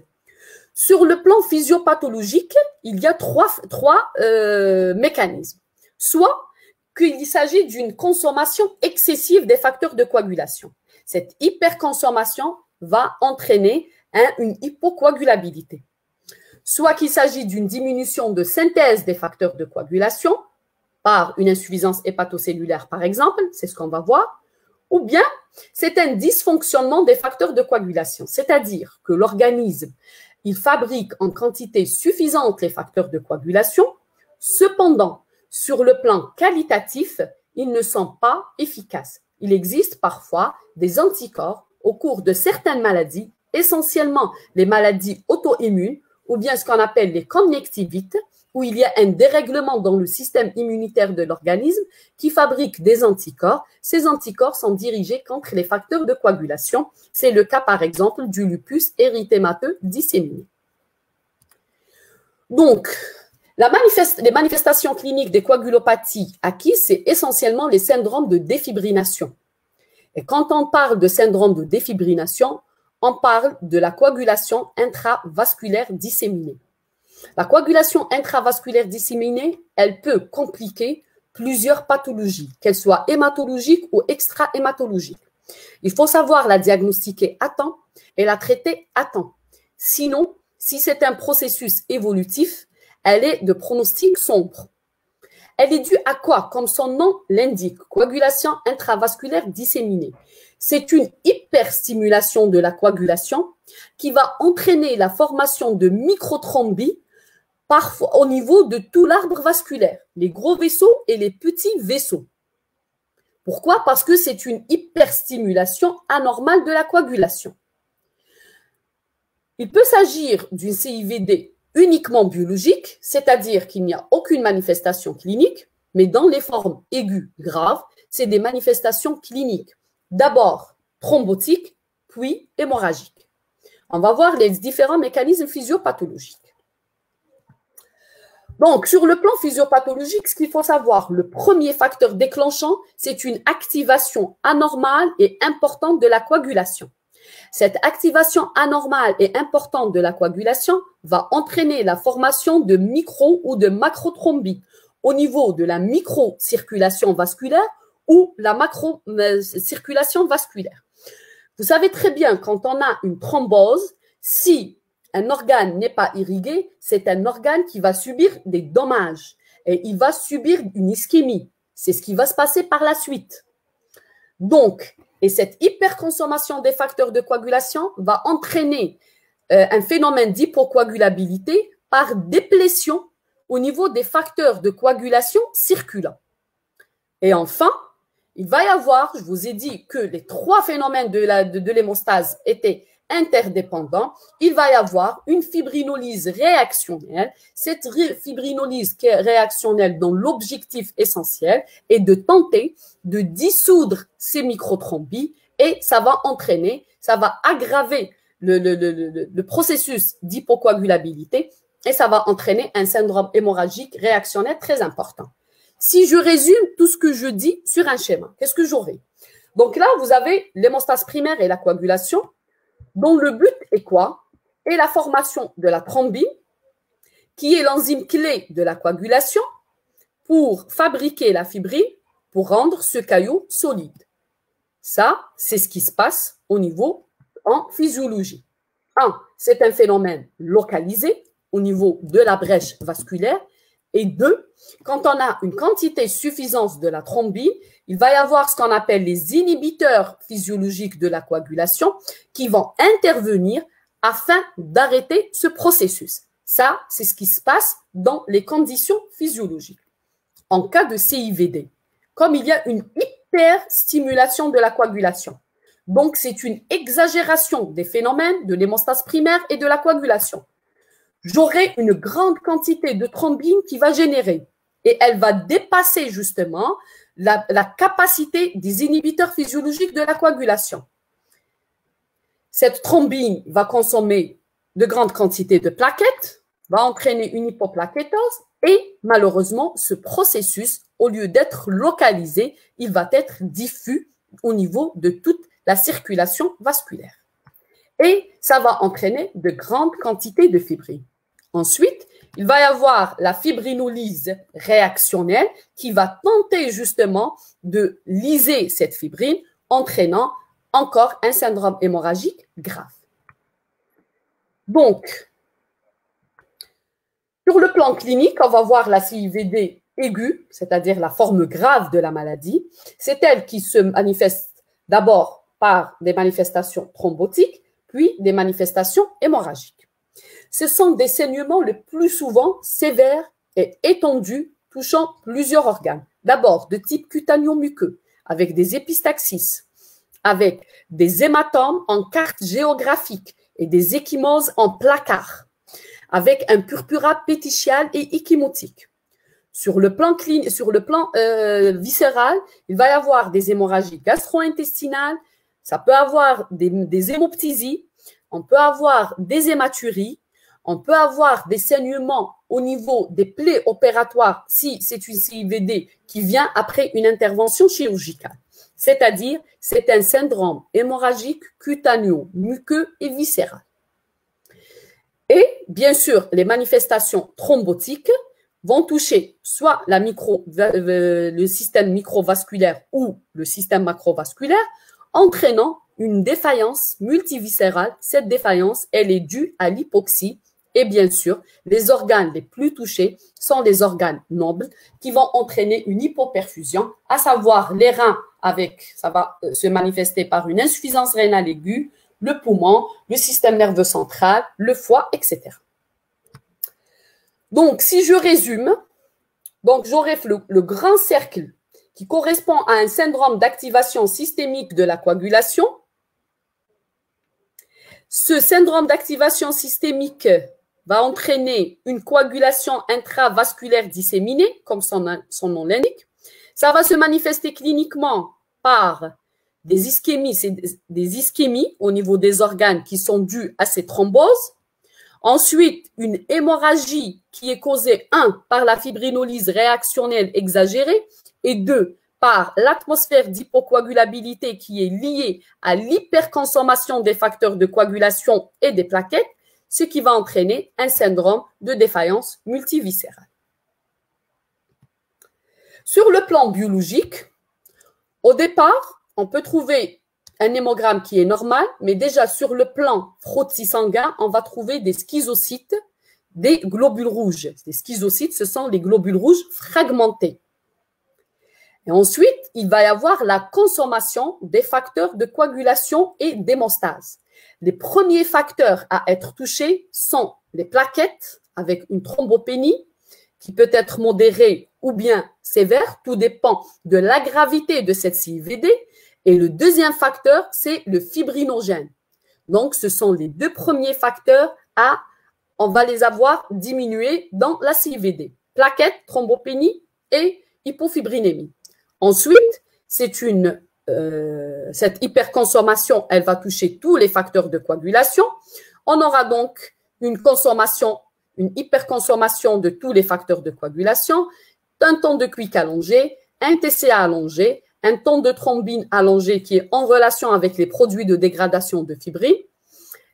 Sur le plan physiopathologique, il y a trois mécanismes. Soit qu'il s'agit d'une consommation excessive des facteurs de coagulation. Cette hyperconsommation va entraîner une hypocoagulabilité. Soit qu'il s'agit d'une diminution de synthèse des facteurs de coagulation par une insuffisance hépatocellulaire, par exemple, c'est ce qu'on va voir, ou bien c'est un dysfonctionnement des facteurs de coagulation, c'est-à-dire que l'organisme, il fabrique en quantité suffisante les facteurs de coagulation, cependant, sur le plan qualitatif, ils ne sont pas efficaces. Il existe parfois des anticorps au cours de certaines maladies, essentiellement les maladies auto-immunes ou bien ce qu'on appelle les conjonctivites, où il y a un dérèglement dans le système immunitaire de l'organisme qui fabrique des anticorps. Ces anticorps sont dirigés contre les facteurs de coagulation. C'est le cas, par exemple, du lupus érythémateux disséminé. Donc, les manifestations cliniques des coagulopathies acquises, c'est essentiellement les syndromes de défibrination. Et quand on parle de syndrome de défibrination, on parle de la coagulation intravasculaire disséminée. La coagulation intravasculaire disséminée, elle peut compliquer plusieurs pathologies, qu'elles soient hématologiques ou extra-hématologiques. Il faut savoir la diagnostiquer à temps et la traiter à temps. Sinon, si c'est un processus évolutif, elle est de pronostic sombre. Elle est due à quoi? Comme son nom l'indique, coagulation intravasculaire disséminée. C'est une hyperstimulation de la coagulation qui va entraîner la formation de microthrombie parfois au niveau de tout l'arbre vasculaire, les gros vaisseaux et les petits vaisseaux. Pourquoi? Parce que c'est une hyperstimulation anormale de la coagulation. Il peut s'agir d'une CIVD uniquement biologique, c'est-à-dire qu'il n'y a aucune manifestation clinique, mais dans les formes aiguës graves, c'est des manifestations cliniques. D'abord thrombotiques, puis hémorragiques. On va voir les différents mécanismes physiopathologiques. Donc, sur le plan physiopathologique, ce qu'il faut savoir, le premier facteur déclenchant, c'est une activation anormale et importante de la coagulation. Cette activation anormale et importante de la coagulation va entraîner la formation de micro- ou de macrothrombie au niveau de la microcirculation vasculaire ou la macrocirculation vasculaire. Vous savez très bien, quand on a une thrombose, si un organe n'est pas irrigué, c'est un organe qui va subir des dommages et il va subir une ischémie. C'est ce qui va se passer par la suite. Donc, et cette hyperconsommation des facteurs de coagulation va entraîner un phénomène d'hypocoagulabilité par déplétion au niveau des facteurs de coagulation circulants. Et enfin, il va y avoir, je vous ai dit que les trois phénomènes de l'hémostase étaient interdépendants, il va y avoir une fibrinolyse réactionnelle. Cette fibrinolyse qui est réactionnelle dont l'objectif essentiel est de tenter de dissoudre ces microthrombes et ça va entraîner, ça va aggraver le processus d'hypocoagulabilité et ça va entraîner un syndrome hémorragique réactionnaire très important. Si je résume tout ce que je dis sur un schéma, qu'est-ce que j'aurai? Donc là, vous avez l'hémostase primaire et la coagulation, dont le but est quoi? Et la formation de la thrombine, qui est l'enzyme clé de la coagulation pour fabriquer la fibrine, pour rendre ce caillou solide. Ça, c'est ce qui se passe au niveau en physiologie. C'est un phénomène localisé au niveau de la brèche vasculaire. Et 2, quand on a une quantité suffisante de la thrombine, il va y avoir ce qu'on appelle les inhibiteurs physiologiques de la coagulation qui vont intervenir afin d'arrêter ce processus. Ça, c'est ce qui se passe dans les conditions physiologiques. En cas de CIVD, comme il y a une hyperstimulation de la coagulation, donc c'est une exagération des phénomènes de l'hémostase primaire et de la coagulation, j'aurai une grande quantité de thrombine qui va générer et elle va dépasser justement la capacité des inhibiteurs physiologiques de la coagulation. Cette thrombine va consommer de grandes quantités de plaquettes, va entraîner une hypoplaquettose et malheureusement, ce processus, au lieu d'être localisé, il va être diffus au niveau de toute la circulation vasculaire. Et ça va entraîner de grandes quantités de fibrine. Ensuite, il va y avoir la fibrinolyse réactionnelle qui va tenter justement de lyser cette fibrine, entraînant encore un syndrome hémorragique grave. Donc, sur le plan clinique, on va voir la CIVD aiguë, c'est-à-dire la forme grave de la maladie. C'est elle qui se manifeste d'abord par des manifestations thrombotiques, puis des manifestations hémorragiques. Ce sont des saignements le plus souvent sévères et étendus, touchant plusieurs organes. D'abord, de type cutaneo-muqueux, avec des épistaxis, avec des hématomes en carte géographique et des ecchymoses en placard, avec un purpura pétichial et echymotique. Sur le plan viscéral, il va y avoir des hémorragies gastro-intestinales, ça peut avoir des hémoptysies, on peut avoir des hématuries, on peut avoir des saignements au niveau des plaies opératoires si c'est une CIVD qui vient après une intervention chirurgicale. C'est-à-dire, c'est un syndrome hémorragique cutaneo, muqueux et viscéral. Et bien sûr, les manifestations thrombotiques vont toucher soit le système microvasculaire ou le système macrovasculaire, entraînant une défaillance multiviscérale. Cette défaillance, elle est due à l'hypoxie. Et bien sûr, les organes les plus touchés sont les organes nobles qui vont entraîner une hypoperfusion, à savoir les reins ça va se manifester par une insuffisance rénale aiguë, le poumon, le système nerveux central, le foie, etc. Donc, si je résume, j'aurai le grand cercle qui correspond à un syndrome d'activation systémique de la coagulation. Ce syndrome d'activation systémique va entraîner une coagulation intravasculaire disséminée, comme son nom l'indique. Ça va se manifester cliniquement par des ischémies au niveau des organes qui sont dues à ces thromboses. Ensuite, une hémorragie qui est causée, 1, par la fibrinolyse réactionnelle exagérée et 2, par l'atmosphère d'hypocoagulabilité qui est liée à l'hyperconsommation des facteurs de coagulation et des plaquettes, ce qui va entraîner un syndrome de défaillance multiviscérale. Sur le plan biologique, au départ, on peut trouver un hémogramme qui est normal, mais déjà sur le plan frottis sanguin, on va trouver des schizocytes, des globules rouges. Les schizocytes, ce sont les globules rouges fragmentés. Et ensuite, il va y avoir la consommation des facteurs de coagulation et d'hémostase. Les premiers facteurs à être touchés sont les plaquettes avec une thrombopénie qui peut être modérée ou bien sévère, tout dépend de la gravité de cette CIVD. Et le deuxième facteur, c'est le fibrinogène. Donc, ce sont les deux premiers facteurs on va les avoir diminués dans la CIVD. Plaquettes, thrombopénie et hypofibrinémie. Ensuite, c'est une cette hyperconsommation, elle va toucher tous les facteurs de coagulation. On aura donc une hyperconsommation de tous les facteurs de coagulation, un temps de quick allongé, un TCA allongé, un temps de thrombine allongé qui est en relation avec les produits de dégradation de fibrine.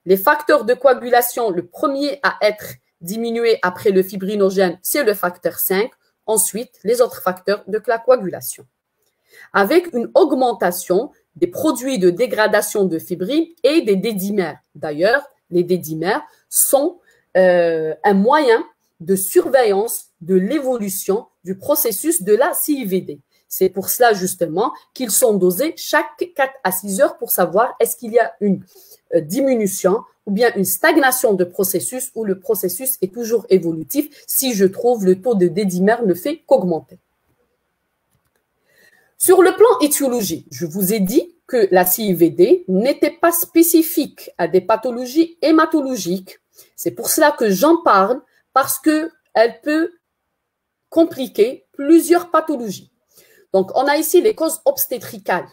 Les facteurs de coagulation, le premier à être diminué après le fibrinogène, c'est le facteur 5. Ensuite, les autres facteurs de la coagulation. Avec une augmentation des produits de dégradation de fibrine et des dédimères. D'ailleurs, les dédimères sont un moyen de surveillance de l'évolution du processus de la CIVD. C'est pour cela justement qu'ils sont dosés chaque 4 à 6 heures pour savoir est-ce qu'il y a une diminution ou bien une stagnation de processus ou le processus est toujours évolutif si je trouve le taux de dédimère ne fait qu'augmenter. Sur le plan étiologique, je vous ai dit que la CIVD n'était pas spécifique à des pathologies hématologiques. C'est pour cela que j'en parle parce qu'elle peut compliquer plusieurs pathologies. Donc, on a ici les causes obstétricales,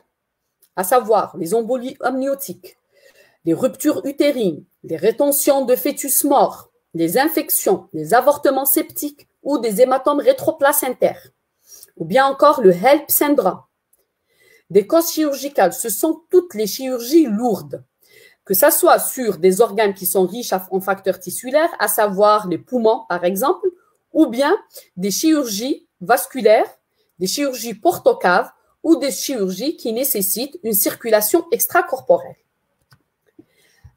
à savoir les embolies amniotiques, les ruptures utérines, les rétentions de fœtus morts, les infections, les avortements septiques ou des hématomes rétroplacentaires, ou bien encore le HELLP syndrome. Des causes chirurgicales, ce sont toutes les chirurgies lourdes, que ce soit sur des organes qui sont riches en facteurs tissulaires, à savoir les poumons par exemple, ou bien des chirurgies vasculaires, des chirurgies porto-caves ou des chirurgies qui nécessitent une circulation extracorporelle.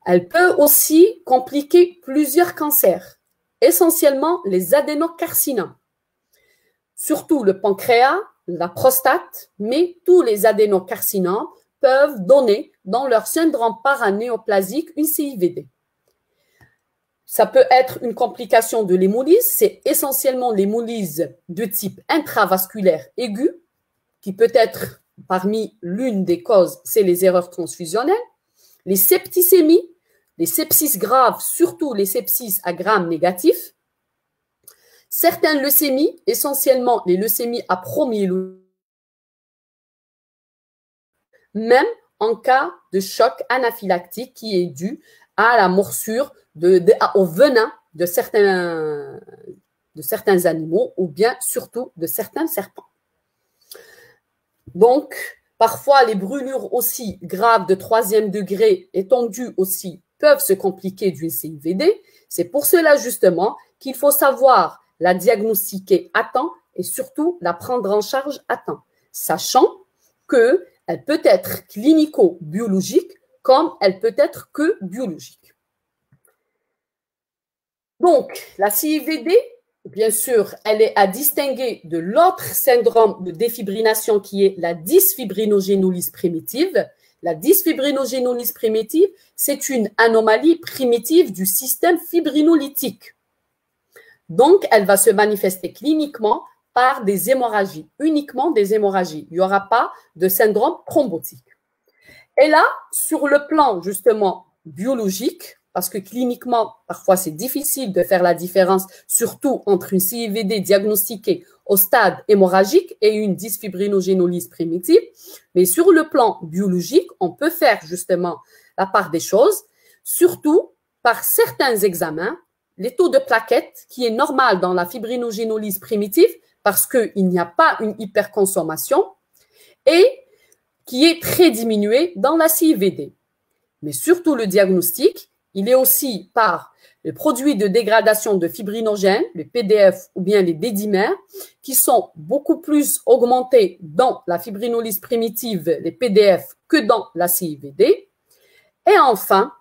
Elle peut aussi compliquer plusieurs cancers, essentiellement les adénocarcinomes, surtout le pancréas, la prostate, mais tous les adénocarcinomes peuvent donner dans leur syndrome paranéoplasique une CIVD. Ça peut être une complication de l'hémolyse, c'est essentiellement l'hémolyse de type intravasculaire aiguë, qui peut être parmi l'une des causes, c'est les erreurs transfusionnelles, les septicémies, les sepsis graves, surtout les sepsis à gram négatif, certaines leucémies, essentiellement les leucémies à promyéloïdes, même en cas de choc anaphylactique qui est dû à la morsure au venin de certains animaux ou bien surtout de certains serpents. Donc, parfois, les brûlures aussi graves de 3e degré étendues aussi peuvent se compliquer d'une CIVD. C'est pour cela justement qu'il faut savoir la diagnostiquer à temps et surtout la prendre en charge à temps, sachant qu'elle peut être clinico-biologique comme elle peut être que biologique. Donc, la CIVD, bien sûr, elle est à distinguer de l'autre syndrome de défibrination qui est la dysfibrinogénolyse primitive. La dysfibrinogénolyse primitive, c'est une anomalie primitive du système fibrinolytique. Donc, elle va se manifester cliniquement par des hémorragies, uniquement des hémorragies. Il n'y aura pas de syndrome thrombotique. Et là, sur le plan justement biologique, parce que cliniquement, parfois, c'est difficile de faire la différence, surtout entre une CIVD diagnostiquée au stade hémorragique et une dysfibrinogénolyse primitive. Mais sur le plan biologique, on peut faire justement la part des choses, surtout par certains examens, les taux de plaquettes, qui est normal dans la fibrinogénolyse primitive, parce qu'il n'y a pas une hyperconsommation, et qui est très diminué dans la CIVD. Mais surtout le diagnostic, il est aussi par les produits de dégradation de fibrinogènes, les PDF ou bien les dédimères, qui sont beaucoup plus augmentés dans la fibrinolyse primitive, les PDF, que dans la CIVD. Et enfin,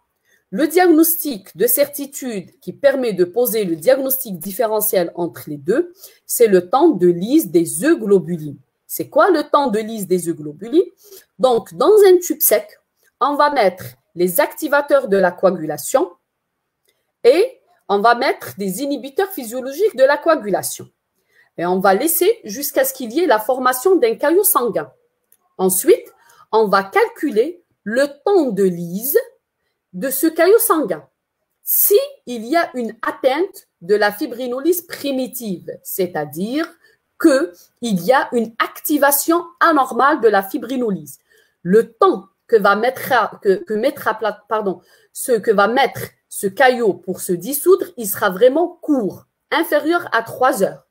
le diagnostic de certitude qui permet de poser le diagnostic différentiel entre les deux, c'est le temps de lyse des euglobulines. C'est quoi le temps de lyse des euglobulines? Donc, dans un tube sec, on va mettre les activateurs de la coagulation et on va mettre des inhibiteurs physiologiques de la coagulation. Et on va laisser jusqu'à ce qu'il y ait la formation d'un caillot sanguin. Ensuite, on va calculer le temps de lyse de ce caillot sanguin. Si il y a une atteinte de la fibrinolyse primitive, c'est-à-dire qu'il y a une activation anormale de la fibrinolyse. le temps que va mettre ce caillot pour se dissoudre, il sera vraiment court, inférieur à 3 heures.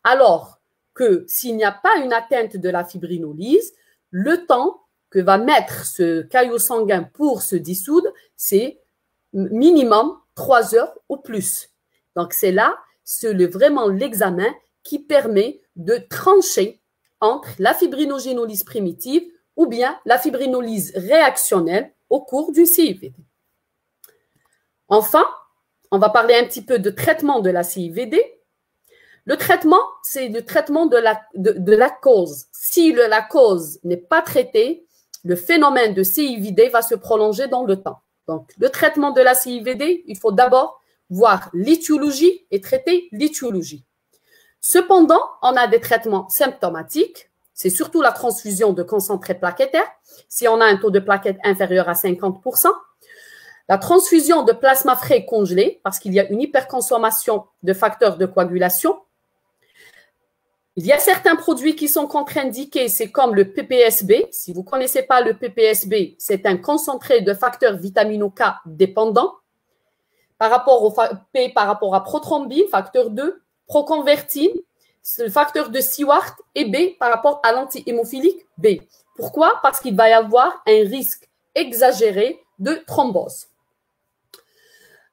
Alors que s'il n'y a pas une atteinte de la fibrinolyse, le temps que va mettre ce caillot sanguin pour se dissoudre, c'est minimum 3 heures ou plus. Donc, c'est là, vraiment l'examen qui permet de trancher entre la fibrinogénolyse primitive ou bien la fibrinolyse réactionnelle au cours du CIVD. Enfin, on va parler un petit peu de traitement de la CIVD. Le traitement, c'est le traitement de la cause. Si la cause n'est pas traitée, le phénomène de CIVD va se prolonger dans le temps. Donc, le traitement de la CIVD, il faut d'abord voir l'étiologie et traiter l'étiologie. Cependant, on a des traitements symptomatiques. C'est surtout la transfusion de concentré plaquettaire, si on a un taux de plaquettes inférieur à 50%. La transfusion de plasma frais congelé, parce qu'il y a une hyperconsommation de facteurs de coagulation. Il y a certains produits qui sont contre-indiqués, c'est comme le PPSB. Si vous ne connaissez pas le PPSB, c'est un concentré de facteurs vitamino K dépendant. Par rapport à prothrombine, facteur 2, proconvertine, le facteur de Seward et B par rapport à l'anti-hémophilique B. Pourquoi? Parce qu'il va y avoir un risque exagéré de thrombose.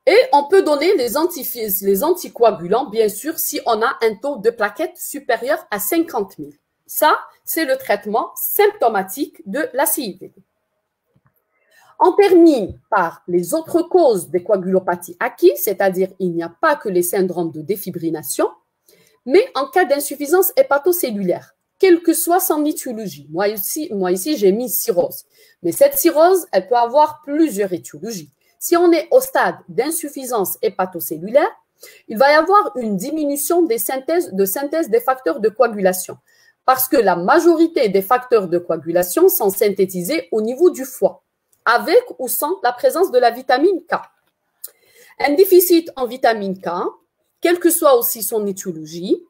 Et on peut donner les anticoagulants, bien sûr, si on a un taux de plaquettes supérieur à 50 000. Ça, c'est le traitement symptomatique de la CIVD. On termine par les autres causes des coagulopathies acquises, c'est-à-dire il n'y a pas que les syndromes de défibrination, mais en cas d'insuffisance hépatocellulaire, quelle que soit son étiologie. Moi ici j'ai mis cirrhose. Mais cette cirrhose, elle peut avoir plusieurs étiologies. Si on est au stade d'insuffisance hépatocellulaire, il va y avoir une diminution de synthèse des facteurs de coagulation parce que la majorité des facteurs de coagulation sont synthétisés au niveau du foie, avec ou sans la présence de la vitamine K. Un déficit en vitamine K, quelle que soit aussi son étiologie,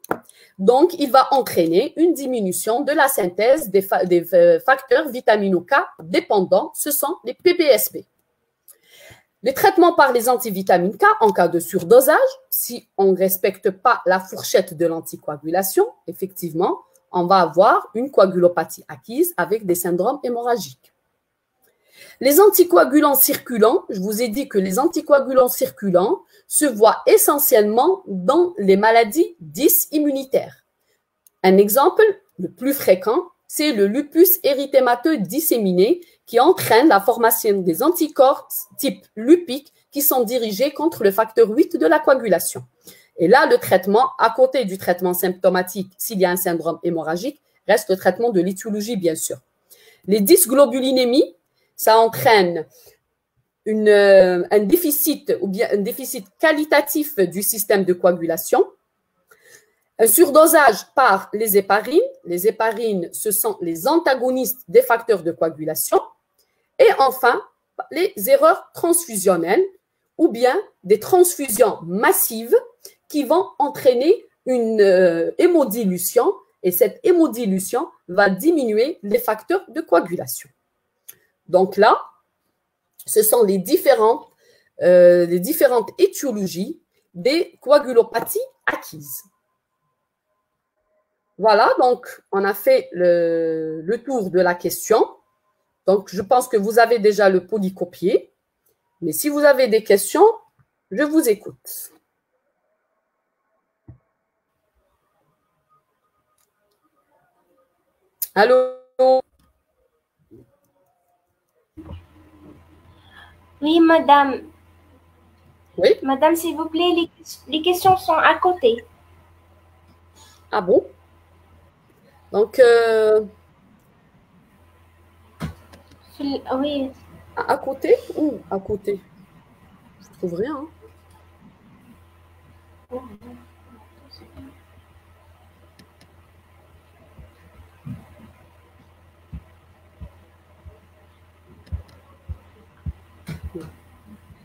donc il va entraîner une diminution de la synthèse des facteurs vitamino K dépendants, ce sont les PPSB. Les traitements par les antivitamines K en cas de surdosage, si on ne respecte pas la fourchette de l'anticoagulation, effectivement, on va avoir une coagulopathie acquise avec des syndromes hémorragiques. Les anticoagulants circulants, je vous ai dit que les anticoagulants circulants se voient essentiellement dans les maladies dysimmunitaires. Un exemple, le plus fréquent, c'est le lupus érythémateux disséminé qui entraîne la formation des anticorps type lupique qui sont dirigés contre le facteur 8 de la coagulation. Et là, le traitement, à côté du traitement symptomatique, s'il y a un syndrome hémorragique, reste le traitement de l'étiologie, bien sûr. Les dysglobulinémies, ça entraîne un déficit ou bien un déficit qualitatif du système de coagulation. Un surdosage par les héparines. Les héparines, ce sont les antagonistes des facteurs de coagulation. Et enfin, les erreurs transfusionnelles ou bien des transfusions massives qui vont entraîner une hémodilution et cette hémodilution va diminuer les facteurs de coagulation. Donc là, ce sont les différentes étiologies des coagulopathies acquises. Voilà, donc on a fait le tour de la question. Donc, je pense que vous avez déjà le polycopié. Mais si vous avez des questions, je vous écoute. Allô? Oui, madame. Oui? Madame, s'il vous plaît, les questions sont à côté. Ah bon? Donc, Oui. à côté ou à côté? Je ne trouve rien.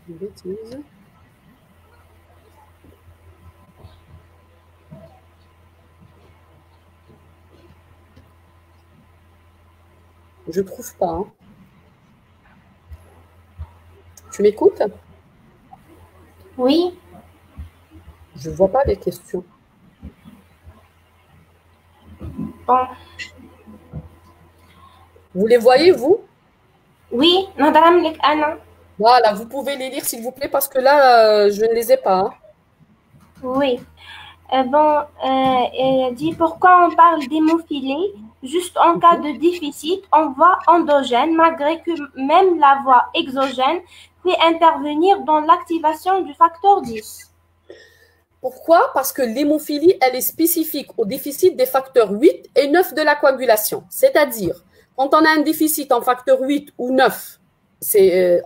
Une bêtise. Je ne trouve pas. Hein. Tu m'écoutes? Oui. Je ne vois pas les questions. Bon. Vous les voyez, vous? Oui, madame lek Anna. Voilà, vous pouvez les lire, s'il vous plaît, parce que là, je ne les ai pas. Hein. Oui. Elle dit pourquoi on parle d'hémophilie juste en cas de déficit en voie endogène, malgré que même la voie exogène fait intervenir dans l'activation du facteur 10. Pourquoi? Parce que l'hémophilie, elle est spécifique au déficit des facteurs 8 et 9 de la coagulation. C'est-à-dire, quand on a un déficit en facteur 8 ou 9,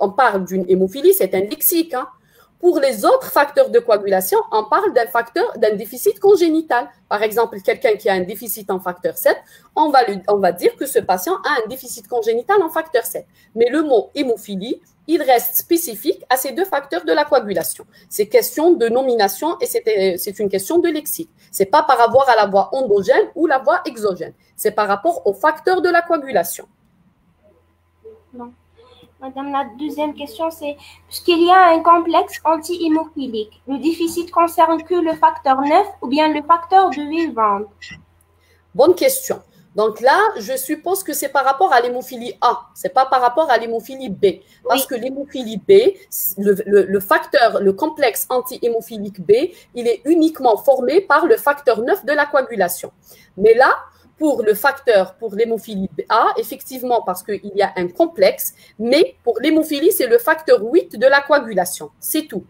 on parle d'une hémophilie, c'est un lexique. Hein. Pour les autres facteurs de coagulation, on parle d'un déficit congénital. Par exemple, quelqu'un qui a un déficit en facteur 7, on va dire que ce patient a un déficit congénital en facteur 7. Mais le mot hémophilie, il reste spécifique à ces deux facteurs de la coagulation. C'est question de nomination et c'est une question de lexique. Ce n'est pas par rapport à la voie endogène ou la voie exogène. C'est par rapport aux facteurs de la coagulation. Non. Madame, la deuxième question, c'est puisqu'il y a un complexe anti-hémophilique, le déficit concerne que le facteur 9 ou bien le facteur de Wilbrandt? Bonne question. Donc là, je suppose que c'est par rapport à l'hémophilie A, ce n'est pas par rapport à l'hémophilie B. Parce que l'hémophilie B, le complexe anti-hémophilique B, il est uniquement formé par le facteur 9 de la coagulation. Mais là, pour l'hémophilie A, effectivement, parce qu'il y a un complexe, mais pour l'hémophilie, c'est le facteur 8 de la coagulation. C'est tout.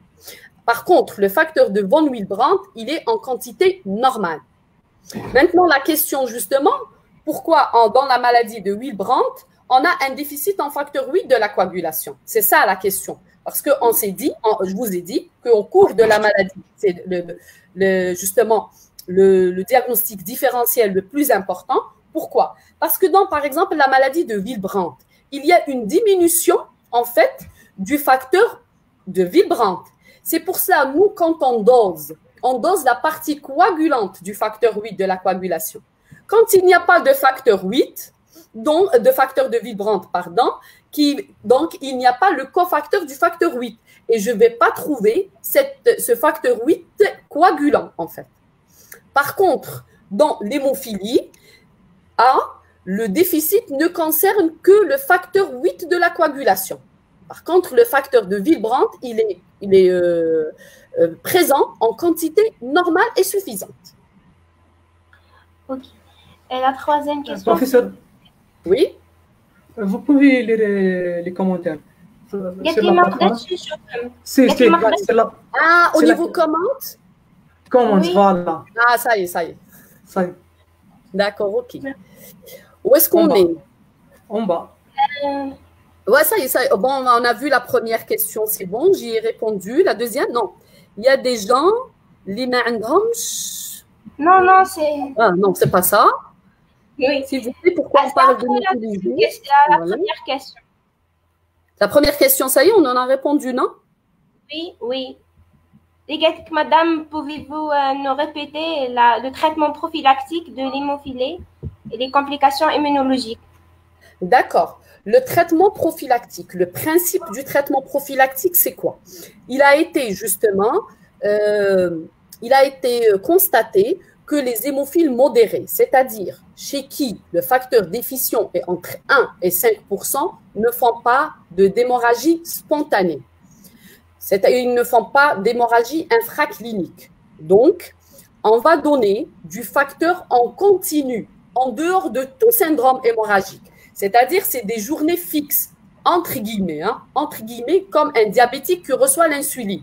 Par contre, le facteur de von Willebrand, il est en quantité normale. Maintenant, la question, justement, pourquoi dans la maladie de Willebrand, on a un déficit en facteur 8 de la coagulation? C'est ça la question. Parce que je vous ai dit qu'au cours de la maladie, c'est justement le diagnostic différentiel le plus important. Pourquoi? Parce que par exemple, la maladie de Willebrand, il y a une diminution, en fait, du facteur de Willebrand. C'est pour ça, nous, quand on dose la partie coagulante du facteur 8 de la coagulation. Quand il n'y a pas de facteur 8, de facteur de Willebrand, donc il n'y a pas le cofacteur du facteur 8. Et je ne vais pas trouver ce facteur 8 coagulant, en fait. Par contre, dans l'hémophilie A, le déficit ne concerne que le facteur 8 de la coagulation. Par contre, le facteur de Willebrand, il est présent en quantité normale et suffisante. Ok. Et la troisième question. Professeur, oui. Vous pouvez lire les commentaires. C'est là. Ah, au niveau commente? Comment, oui. Voilà. Ah, ça y est. Ça y est. D'accord, ok. Où est-ce qu'on est? En bas. Ouais, ça y est. Bon, on a vu la première question, c'est bon, j'y ai répondu. La deuxième, non. Il y a des gens, Non, c'est... Ah, non, c'est pas ça. Oui. S'il vous plaît, pourquoi on parle de méthodologie? La première question. La première question, ça y est, on en a répondu, non? Oui. Madame, pouvez-vous nous répéter le traitement prophylactique de l'hémophilie et les complications immunologiques? D'accord. Le traitement prophylactique, le principe du traitement prophylactique, c'est quoi? Il a été justement, constaté que les hémophiles modérés, c'est-à-dire chez qui le facteur d'effusion est entre 1 et 5%, ne font pas d'hémorragie spontanée. Ils ne font pas d'hémorragie infraclinique. Donc, on va donner du facteur en continu, en dehors de tout syndrome hémorragique. C'est-à-dire, c'est des journées fixes, entre guillemets, comme un diabétique qui reçoit l'insuline.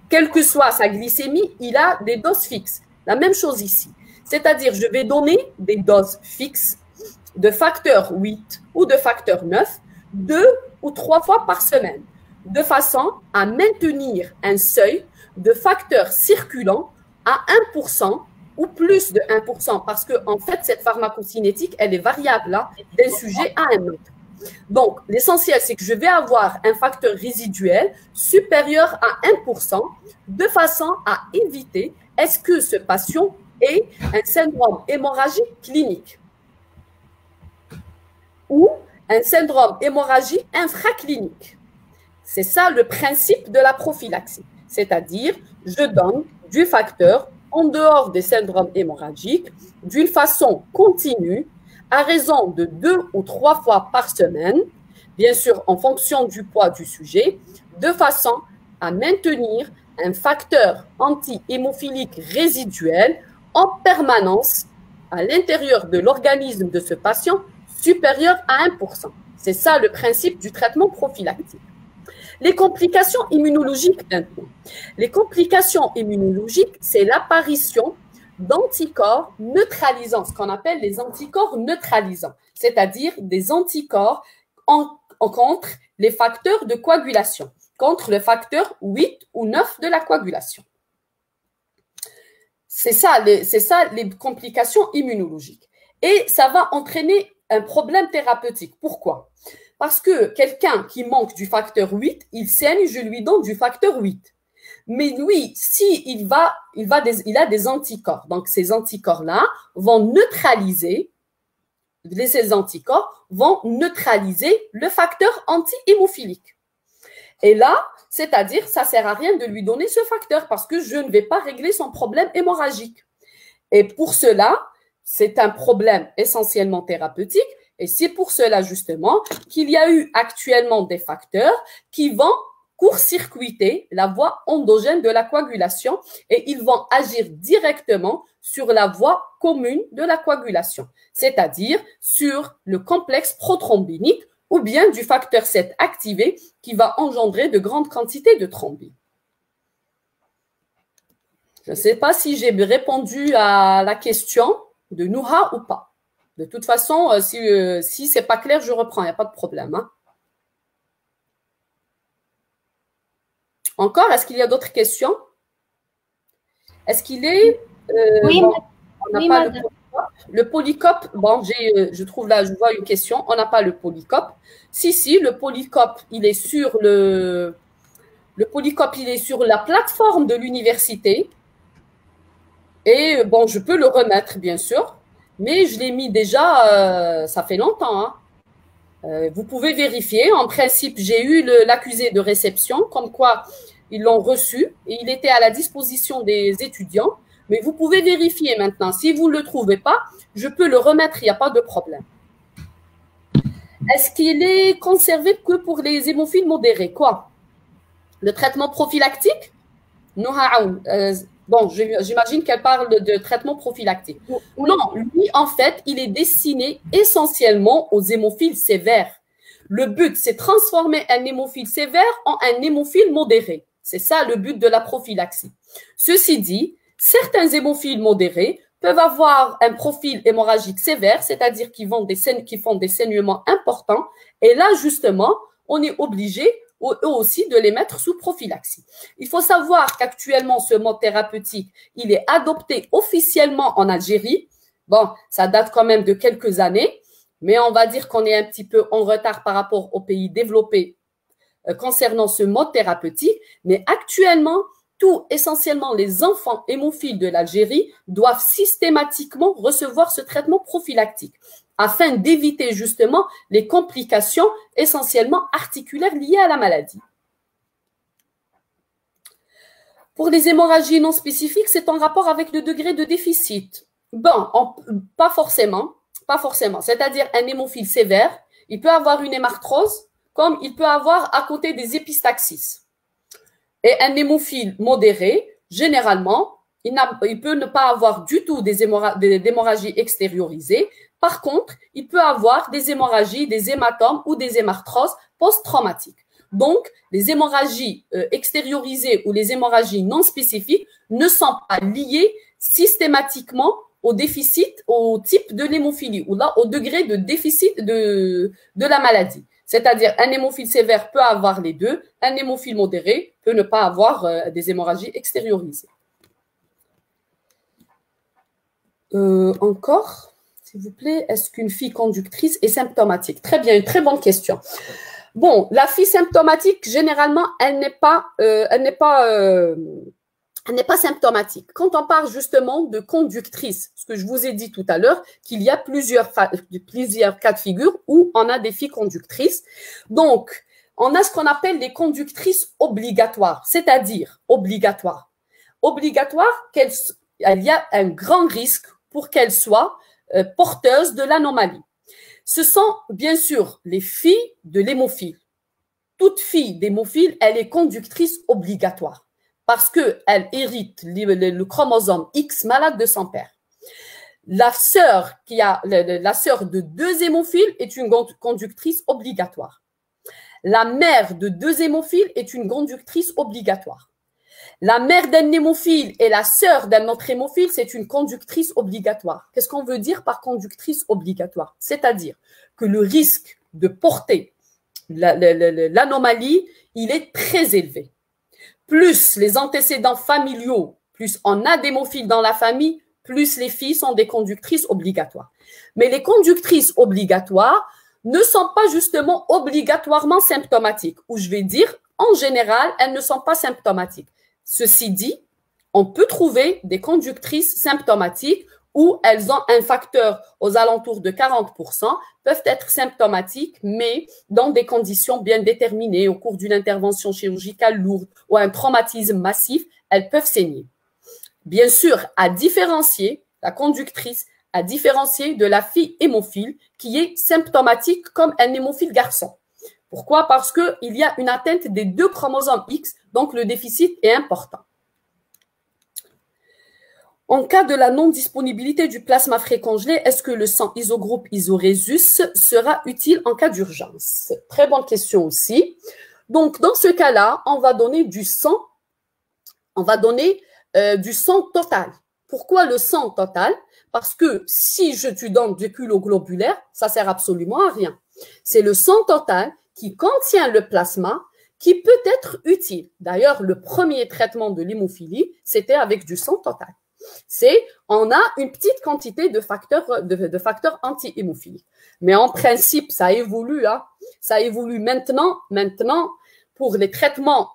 Quelle que soit sa glycémie, il a des doses fixes. La même chose ici. C'est-à-dire, je vais donner des doses fixes de facteur 8 ou de facteur 9, 2 ou 3 fois par semaine, de façon à maintenir un seuil de facteurs circulants à 1% ou plus de 1%, parce qu'en fait, cette pharmacocinétique, elle est variable d'un sujet à un autre. Donc, l'essentiel, c'est que je vais avoir un facteur résiduel supérieur à 1%, de façon à éviter est-ce que ce patient ait un syndrome hémorragique clinique ou un syndrome hémorragique infraclinique. C'est ça le principe de la prophylaxie. C'est-à-dire, je donne du facteur en dehors des syndromes hémorragiques d'une façon continue à raison de 2 ou 3 fois par semaine, bien sûr en fonction du poids du sujet, de façon à maintenir un facteur anti-hémophilique résiduel en permanence à l'intérieur de l'organisme de ce patient supérieur à 1%. C'est ça le principe du traitement prophylactique. Les complications immunologiques maintenant. Les complications immunologiques, c'est l'apparition d'anticorps neutralisants, ce qu'on appelle les anticorps neutralisants, c'est-à-dire des anticorps contre les facteurs de coagulation, contre le facteur 8 ou 9 de la coagulation. C'est ça les complications immunologiques. Et ça va entraîner un problème thérapeutique. Pourquoi? Parce que quelqu'un qui manque du facteur 8, il saigne, je lui donne du facteur 8. Mais lui, il a des anticorps. Donc, ces anticorps-là vont neutraliser, ces anticorps vont neutraliser le facteur anti-hémophilique. Et là, c'est-à-dire, ça ne sert à rien de lui donner ce facteur parce que je ne vais pas régler son problème hémorragique. Et pour cela, c'est un problème essentiellement thérapeutique. Et c'est pour cela, justement, qu'il y a eu actuellement des facteurs qui vont court-circuiter la voie endogène de la coagulation et ils vont agir directement sur la voie commune de la coagulation, c'est-à-dire sur le complexe prothrombinique ou bien du facteur 7 activé qui va engendrer de grandes quantités de thrombine. Je ne sais pas si j'ai répondu à la question de Nouha ou pas. De toute façon, si ce n'est pas clair, je reprends, il n'y a pas de problème. Hein. Encore, est-ce qu'il y a d'autres questions? Est-ce qu'il est… oui, bon, on n'a pas madame. le polycope. Bon, je trouve là, je vois une question. On n'a pas le polycope. Si, le polycope, il est sur le polycope, il est sur la plateforme de l'université. Et bon, je peux le remettre, bien sûr. Mais je l'ai mis déjà, ça fait longtemps. Hein. Vous pouvez vérifier. En principe, j'ai eu l'accusé de réception, comme quoi ils l'ont reçu et il était à la disposition des étudiants. Mais vous pouvez vérifier maintenant. Si vous ne le trouvez pas, je peux le remettre, il n'y a pas de problème. Est-ce qu'il est conservé que pour les hémophiles modérés? Quoi? Le traitement prophylactique? Non, bon, j'imagine qu'elle parle de traitement prophylactique. Oui. Non, lui, en fait, il est destiné essentiellement aux hémophiles sévères. Le but, c'est transformer un hémophile sévère en un hémophile modéré. C'est ça le but de la prophylaxie. Ceci dit, certains hémophiles modérés peuvent avoir un profil hémorragique sévère, c'est-à-dire qu'ils font des saignements importants. Et là, justement, on est obligé eux aussi de les mettre sous prophylaxie. Il faut savoir qu'actuellement, ce mode thérapeutique, il est adopté officiellement en Algérie. Bon, ça date quand même de quelques années, mais on va dire qu'on est un petit peu en retard par rapport aux pays développés concernant ce mode thérapeutique. Mais actuellement, essentiellement les enfants hémophiles de l'Algérie doivent systématiquement recevoir ce traitement prophylactique afin d'éviter justement les complications essentiellement articulaires liées à la maladie. Pour les hémorragies non spécifiques, c'est en rapport avec le degré de déficit. Bon, pas forcément. C'est-à-dire un hémophile sévère, il peut avoir une hémarthrose, comme il peut avoir à côté des épistaxis. Et un hémophile modéré, généralement, il peut ne pas avoir du tout d'hémorragie extériorisée. Par contre, il peut avoir des hémorragies, des hématomes ou des hémarthroses post-traumatiques. Donc, les hémorragies extériorisées ou les hémorragies non spécifiques ne sont pas liées systématiquement au déficit, au type de l'hémophilie ou là au degré de déficit de la maladie. C'est-à-dire, un hémophile sévère peut avoir les deux, un hémophile modéré peut ne pas avoir des hémorragies extériorisées. Encore, s'il vous plaît, est-ce qu'une fille conductrice est symptomatique? Très bien, une très bonne question. Bon, la fille symptomatique, généralement, elle n'est pas elle n'est pas symptomatique. Quand on parle justement de conductrice, ce que je vous ai dit tout à l'heure, qu'il y a plusieurs cas de figure où on a des filles conductrices. Donc, on a ce qu'on appelle les conductrices obligatoires, c'est-à-dire obligatoires. Obligatoires, il y a un grand risque pour qu'elles soient porteuses de l'anomalie. Ce sont bien sûr les filles de l'hémophile. Toute fille d'hémophile, elle est conductrice obligatoire parce qu'elle hérite le chromosome X malade de son père. La sœur de deux hémophiles est une conductrice obligatoire. La mère de deux hémophiles est une conductrice obligatoire. La mère d'un hémophile et la sœur d'un autre hémophile, c'est une conductrice obligatoire. Qu'est-ce qu'on veut dire par conductrice obligatoire? C'est-à-dire que le risque de porter l'anomalie, il est très élevé. Plus les antécédents familiaux, plus on a d'hémophiles dans la famille, plus les filles sont des conductrices obligatoires. Mais les conductrices obligatoires ne sont pas justement obligatoirement symptomatiques, ou je vais dire, en général, elles ne sont pas symptomatiques. Ceci dit, on peut trouver des conductrices symptomatiques où elles ont un facteur aux alentours de 40%, peuvent être symptomatiques, mais dans des conditions bien déterminées, au cours d'une intervention chirurgicale lourde ou un traumatisme massif, elles peuvent saigner. Bien sûr, à différencier, la conductrice, à différencier de la fille hémophile qui est symptomatique comme un hémophile garçon. Pourquoi? Parce qu'il y a une atteinte des deux chromosomes X, donc le déficit est important. En cas de la non-disponibilité du plasma frais congelé, est-ce que le sang isogroupe isorésus sera utile en cas d'urgence? Très bonne question aussi. Donc, dans ce cas-là, on va donner du sang. On va donner du sang total. Pourquoi le sang total? Parce que si je donne du culoglobulaire, ça sert absolument à rien. C'est le sang total qui contient le plasma qui peut être utile. D'ailleurs, le premier traitement de l'hémophilie, c'était avec du sang total. On a une petite quantité de facteurs anti-hémophiliques. Mais en principe, ça évolue. Hein. Ça évolue maintenant, pour les traitements,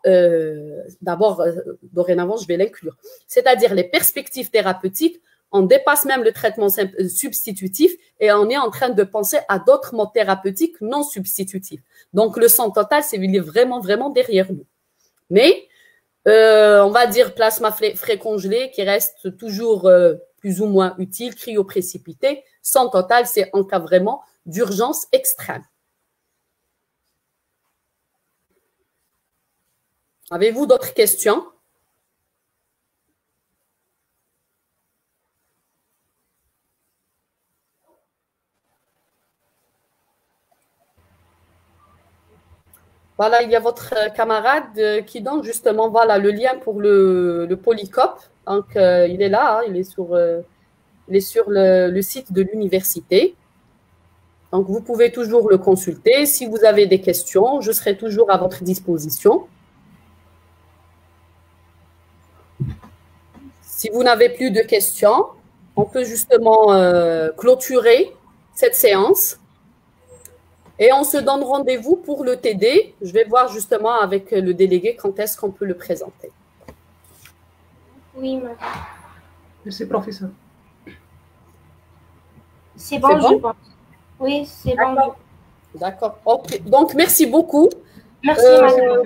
d'abord, dorénavant, je vais l'inclure. C'est-à-dire les perspectives thérapeutiques, on dépasse même le traitement substitutif et on est en train de penser à d'autres modes thérapeutiques non substitutifs. Donc, le sang total, il est vraiment, vraiment derrière nous. Mais, on va dire plasma frais congelé qui reste toujours plus ou moins utile, cryoprécipité. Sang total, c'est en cas vraiment d'urgence extrême. Avez-vous d'autres questions? Voilà, il y a votre camarade qui donne justement voilà, le lien pour le Polycope. Donc, il est là, hein, il est sur le site de l'université. Donc, vous pouvez toujours le consulter. Si vous avez des questions, je serai toujours à votre disposition. Si vous n'avez plus de questions, on peut justement clôturer cette séance. Et on se donne rendez-vous pour le TD. Je vais voir justement avec le délégué quand est-ce qu'on peut le présenter. Oui, madame. Merci, professeur. C'est bon, je pense. Oui, c'est bon. D'accord. Okay. Donc, merci beaucoup. Merci, madame.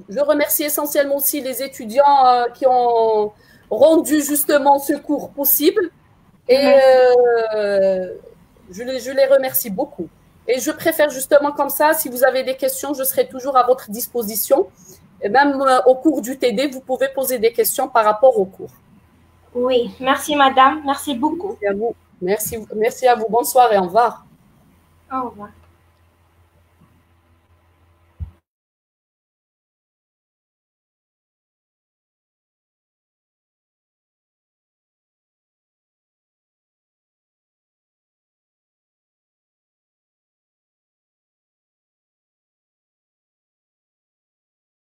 Je remercie essentiellement aussi les étudiants qui ont rendu justement ce cours possible. Et je les remercie beaucoup. Et je préfère justement comme ça, si vous avez des questions, je serai toujours à votre disposition. Et même au cours du TD, vous pouvez poser des questions par rapport au cours. Oui, merci madame, merci beaucoup. Merci à vous. Merci à vous. Bonne soirée, au revoir. Au revoir.